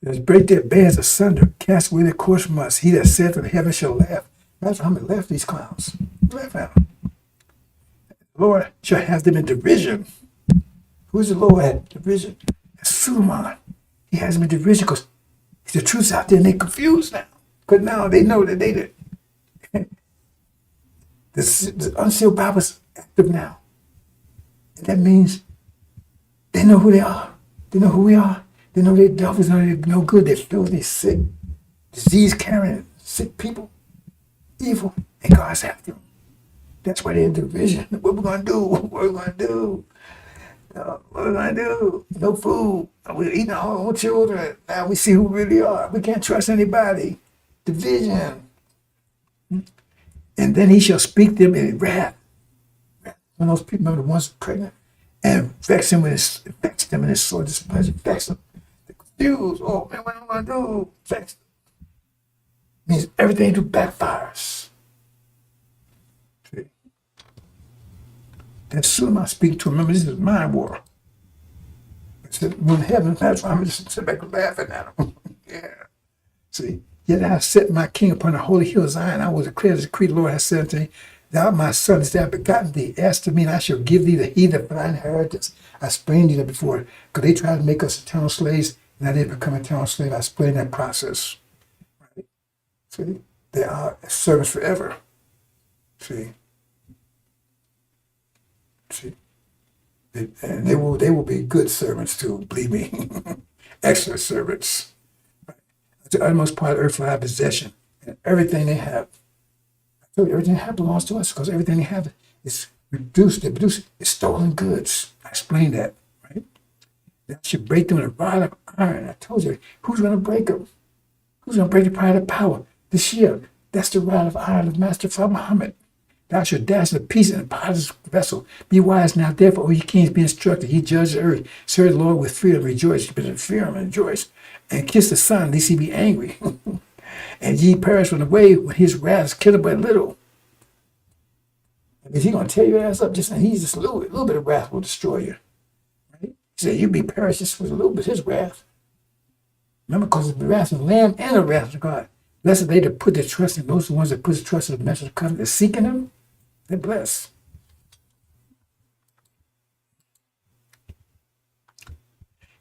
Let's break their bands asunder, cast away their course from us. He that saith to the heaven shall laugh. Imagine how many laugh these clowns. Laugh at them. The Lord shall have them in derision. Who's the Lord at derision? That's Suleiman. He has them in derision because the truth's out there and they're confused now. Because now they know that they did. The unsealed Bible is active now. And that means they know who they are. They know who we are. They know they're devils, they're no good. They're filthy, sick, disease-carrying, sick people, evil, and God's after them. That's why they're in division. What we're going to do? What we're going to do? What we're going to do? No food. We're eating our own children. Now we see who we really are. We can't trust anybody. Division. And then he shall speak them in wrath. When those people, remember the ones pregnant, and vex them in his sword displeasure. Vex them. They're confused. Oh man, what am I going to do? Vex them. Means everything do backfires. See? That's Suleiman speaking to him. Remember, this is mind war. When heaven, that's why I'm just sit back and laughing at him. Yeah. See, yet I have set my king upon the holy hill of Zion. I will declare the decree the Lord has said unto me, thou my son, is thou begotten thee. Ask of me, and I shall give thee the heathen for thine inheritance. I explained to you that before, because they tried to make us eternal slaves. Now they become eternal slaves. I explained that process. Right? See, they are servants forever. See. And they will be good servants too, believe me. Excellent servants. Right? The uttermost part of earth will have possession, and everything they have. I told you, everything they have belongs to us because everything they have is reduced. They produce is stolen goods. I explained that, right? That should break them with a rod of iron. I told you, who's going to break them? Who's going to break the pride of power? The shield. That's the rod of iron of Master Prophet Muhammad. Thou shalt dash the piece in a potter's vessel. Be wise now, therefore, O ye kings, be instructed. Ye judge the earth. Serve the Lord with freedom, rejoice. But fear him and rejoice. And kiss the Son, lest he be angry. And ye perish from the way when his wrath is killed but little. Because he's going to tear your ass up just now. He's just a little bit of wrath will destroy you. Right? He said, you be perished just with a little bit of his wrath. Remember, because it's the wrath of the Lamb and the wrath of God. Blessed are they that put their trust in those ones that put their trust in the message of covenant. They're seeking him. They're blessed.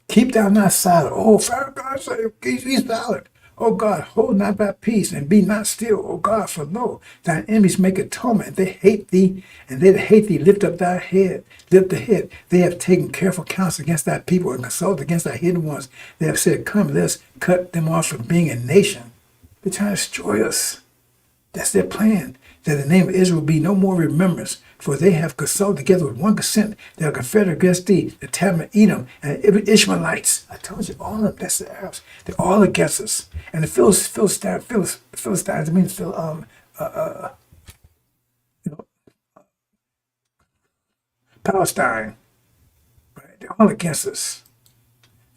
Keep thou not silent. Oh, Father God, say, he's silent. Oh God, hold not thy peace and be not still. Oh God, for lo, thine enemies make atonement. They hate thee, and they that hate thee lift up thy head. Lift the head. They have taken careful counsel against thy people and consulted against thy hidden ones. They have said, come, let's cut them off from being a nation. They're trying to destroy us. That's their plan. That the name of Israel be no more remembrance, for they have consulted together with one consent. They are confederate against thee, the Tamar, Edom, and the Ishmaelites. I told you, all of them, that's the Arabs. They're all against us. And the Philistines, I mean, Palestine, right? They're all against us.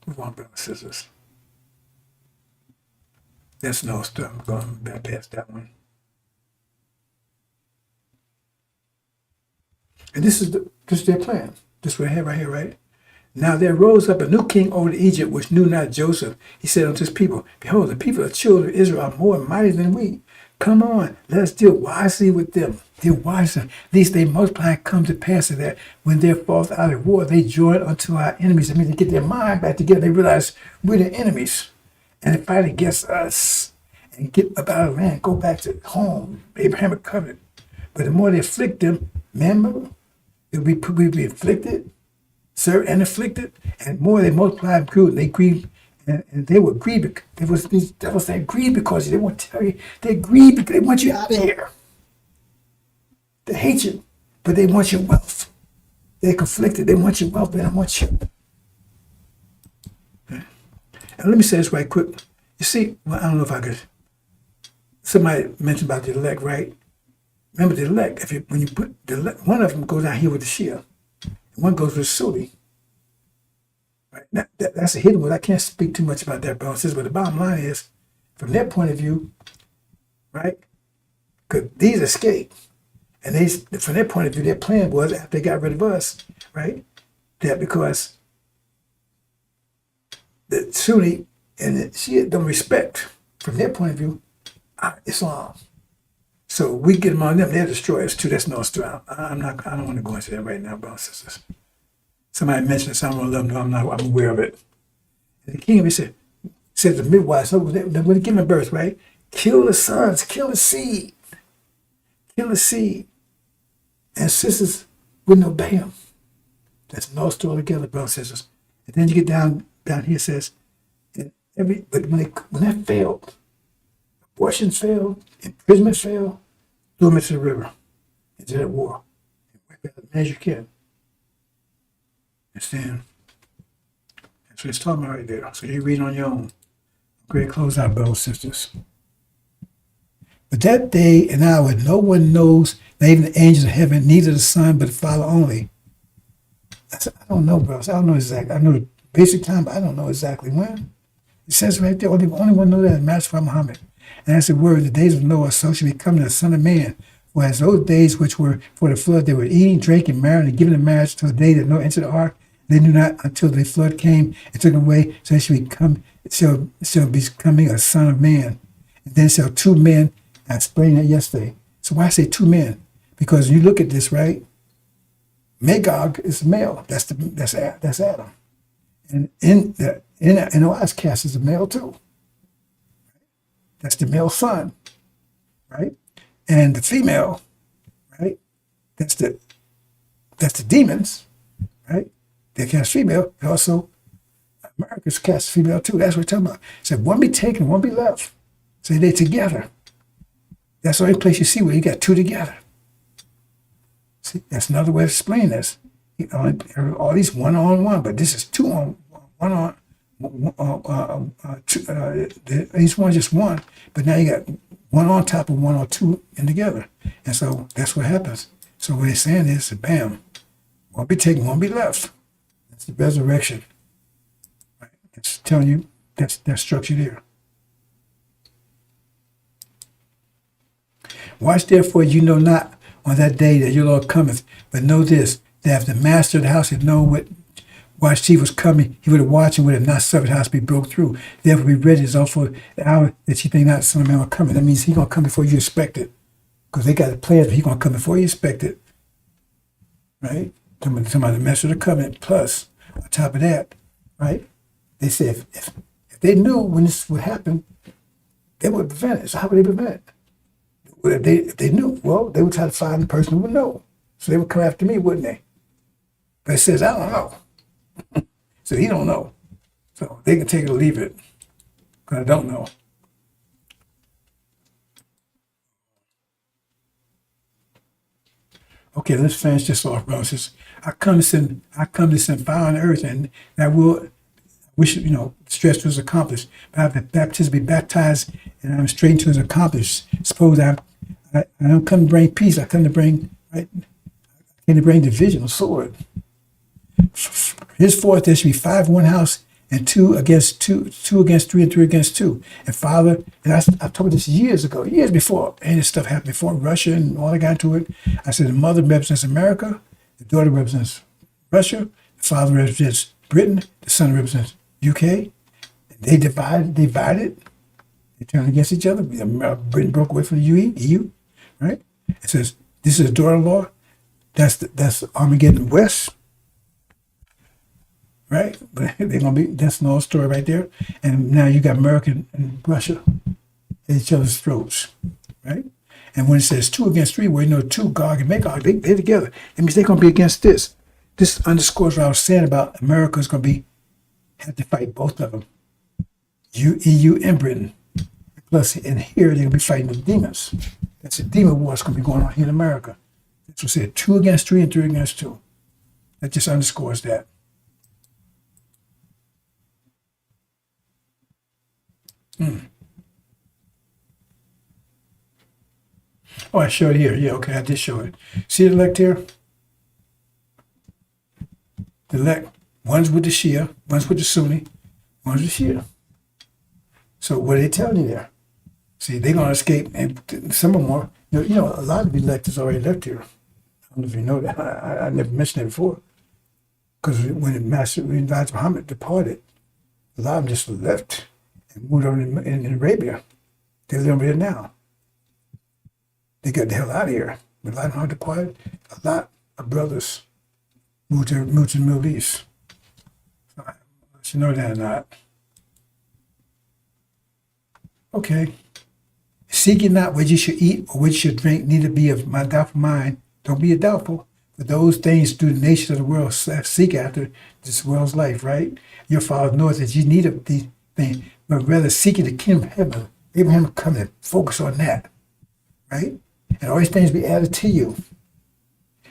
Move on, brothers and sisters. That's no stuff. I'm going to bypass that one. And this is their plan. This what I have right here, right? Now there rose up a new king over Egypt, which knew not Joseph. He said unto his people, behold, the people of children of Israel are more mighty than we. Come on, let us deal wisely with them. Deal wisely, lest they multiply and come to pass that when there falls out of war, they join unto our enemies. I mean, they get their mind back together. They realize we're their enemies. And they fight against us and get up out of the land, go back to home, Abrahamic covenant. But the more they afflict them, remember, we'll be afflicted, served and afflicted, and more they multiply and grew, and they grieve, and they will grieve. There was these devils that grieve because they won't tell you. They grieve because they want you out of here. They hate you, but they want your wealth. They're conflicted. They want your wealth, but they don't want you. And let me say this right quick. You see, well, I don't know if I could. Somebody mentioned about the elect, right? Remember the elect, when you put the elect, one of them goes down here with the Shia, and one goes with Sunni. Right? Now, that's a hidden one. I can't speak too much about that, brothers, but the bottom line is, from their point of view, right? Because these escape, And they, from their point of view, their plan was after they got rid of us, right? That because the Sunni and the Shia don't respect, from their point of view, Islam. So we get them on them, they'll destroy us too. That's no story. I don't want to go into that right now, brothers and sisters. Somebody mentioned this, I don't want to let them know I'm aware of it. And the king, he said the midwives, so when they give them birth, right? Kill the sons, kill the seed. Kill the seed. And sisters wouldn't obey him. That's no story together, brothers and sisters. And then you get down here, it says, but when that failed, abortion failed, imprisonment failed, threw them into the river, into that war. As many as you can. Understand? That's what it's talking about right there. So you read on your own. Great close out, brothers and sisters. But that day and hour, no one knows, not even the angels of heaven, neither the Son, but the Father only. I don't know, brothers. I don't know exactly. I know the basic time, but I don't know exactly when. It says right there, only one know that is Master Muhammad. And that's the word, the days of Noah, so shall be coming the Son of Man. Whereas those days which were for the flood, they were eating, drinking, marrying, and giving in marriage till the day that Noah entered the ark. They knew not until the flood came and took them away, so it shall be coming a Son of Man. And then shall two men, I explained that yesterday. So why I say two men? Because when you look at this, right? Magog is male. That's Adam. And in Noah's cast is a male too. That's the male son, right? And the female, right? That's the demons, right? They cast female, and also America's cast female too. That's what we're talking about. It said one be taken, one be left. So they're together. That's the only place you see where you got two together. See, that's another way of explaining this. All these one on one, but this is two on one on. Each one just one, but now you got one on top of one or two in together, and so that's what happens. So what he's saying is, bam, one be taken, one be left. That's the resurrection. Right? It's telling you that's structure there. Watch therefore, you know not on that day that your Lord cometh, but know this, that if the master of the house had known while she was coming, he would have watched and would have not suffered the house to be broke through. Therefore, be ready is also the hour that you think not the Son of Man will come. That means he's going to come before you expect it. Because they got the plans, but he's going to come before you expect it. Right? Talking about the message of the covenant. Plus, on top of that, right? They said if they knew when this would happen, they would prevent it. So how would they prevent it? If they knew, well, they would try to find the person who would know. So they would come after me, wouldn't they? But it says, I don't know. So he don't know. So they can take it or leave it. Because I don't know. Okay, let's finish this off, brothers. I come to send fire on the earth, and that will, wish, stress was accomplished. But I have the baptism be baptized, and I'm straight to is accomplished. Suppose I don't come to bring peace, I come to bring, right? I came to bring division, a sword. Henceforth there should be 5 in one house, and 2 against 2, 2 against 3, and 3 against 2. And Father, and I told this years ago, years before, and this stuff happened before Russia and all that got into it. I said the mother represents America, the daughter represents Russia, the father represents Britain, the son represents UK. And they divided, they turned against each other. Britain broke away from the EU, right? It says this is a daughter-in-law. That's Armageddon West. Right? But they're gonna be, that's another story right there. And now you got America and Russia at each other's throats. Right? And when it says 2 against 3, where 2, Gog and Magog, they're together. It means they're gonna be against this. This underscores what I was saying about America's gonna have to fight both of them. EU and Britain. Plus in here they're gonna be fighting the demons. That's a demon war that's gonna be going on here in America. That's what it said, 2 against 3 and 3 against 2. That just underscores that. Oh, I showed it here. Yeah, okay, I did show it. See the elect here? The elect, one's with the Shia, one's with the Sunni, one's with Shia. So what are they telling you there? See, they're going to escape, and some of them are, A lot of electors already left here. I don't know if you know that. I never mentioned it before. Because when Elijah Muhammad departed, a lot of them just left and moved over in Arabia. They live over there now. They got the hell out of here. When Elijah Muhammad departed, a lot of brothers moved to the Middle East. So I let you know that or not. Okay. Seek ye not what you should eat or what you should drink, neither be of my doubtful mind. Don't be a doubtful. For those things do the nations of the world seek after this world's life, right? Your Father knows that you need of these things, but rather seeking the kingdom of heaven. Abraham come and focus on that, right? And all these things be added to you.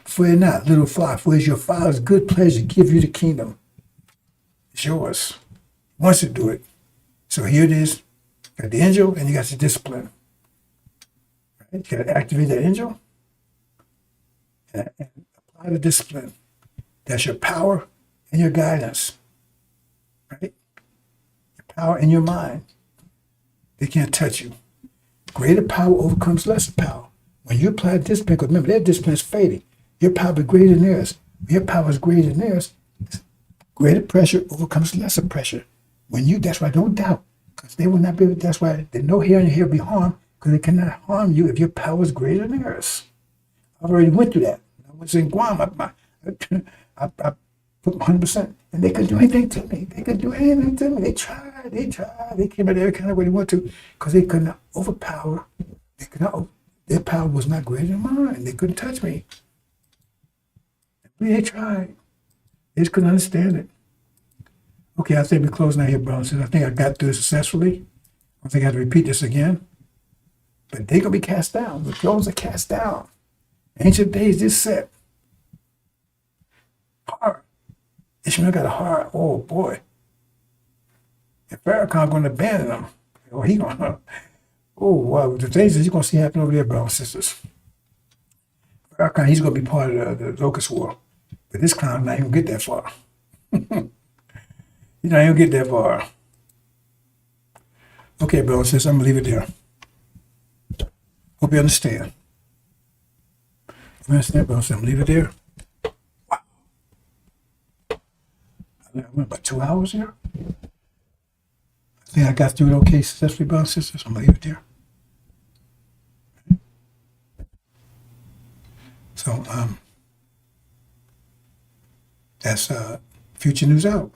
Fear not, little flock, for it's your Father's good pleasure to give you the kingdom. It's yours. He wants to do it. So here it is. You got the angel and you got the discipline. Right? You got to activate the angel and apply the discipline. That's your power and your guidance. Right? Your power and your mind. They can't touch you. Greater power overcomes lesser power. When you apply discipline, because remember, their discipline is fading. Your power is greater than theirs. When your power is greater than theirs, greater pressure overcomes lesser pressure. That's why don't doubt. Because they will not be able to, that's why there's no hair on your hair will be harmed, because they cannot harm you if your power is greater than theirs. I already went through that. I was in Guam. I put 100%, and they couldn't do anything to me. They couldn't do anything to me. They tried. They came out every kind of way they wanted to, because they could not overpower. Their power was not greater than mine. They couldn't touch me. They tried. They just couldn't understand it. Okay, I think we're closing out here, brothers. I think I got through it successfully. I don't think I have to repeat this again. But they're going to be cast down. The thrones are cast down. Ancient days is set. Hard. Ishmael got a heart. Oh, boy. If Farrakhan going to abandon them, or he going to, oh, wow. The things that you're going to see happen over there, brothers and sisters. Farrakhan, he's going to be part of the locust war. But this clown not even get that far. He's not even get that far. Okay, brothers and sisters, I'm going to leave it there. Hope you understand. You understand, brothers and sisters? I'm going to leave it there. Wow. I went about 2 hours here. I think I got through it okay successfully, brothers and sisters. I'm going to leave it there. So, that's Future News out.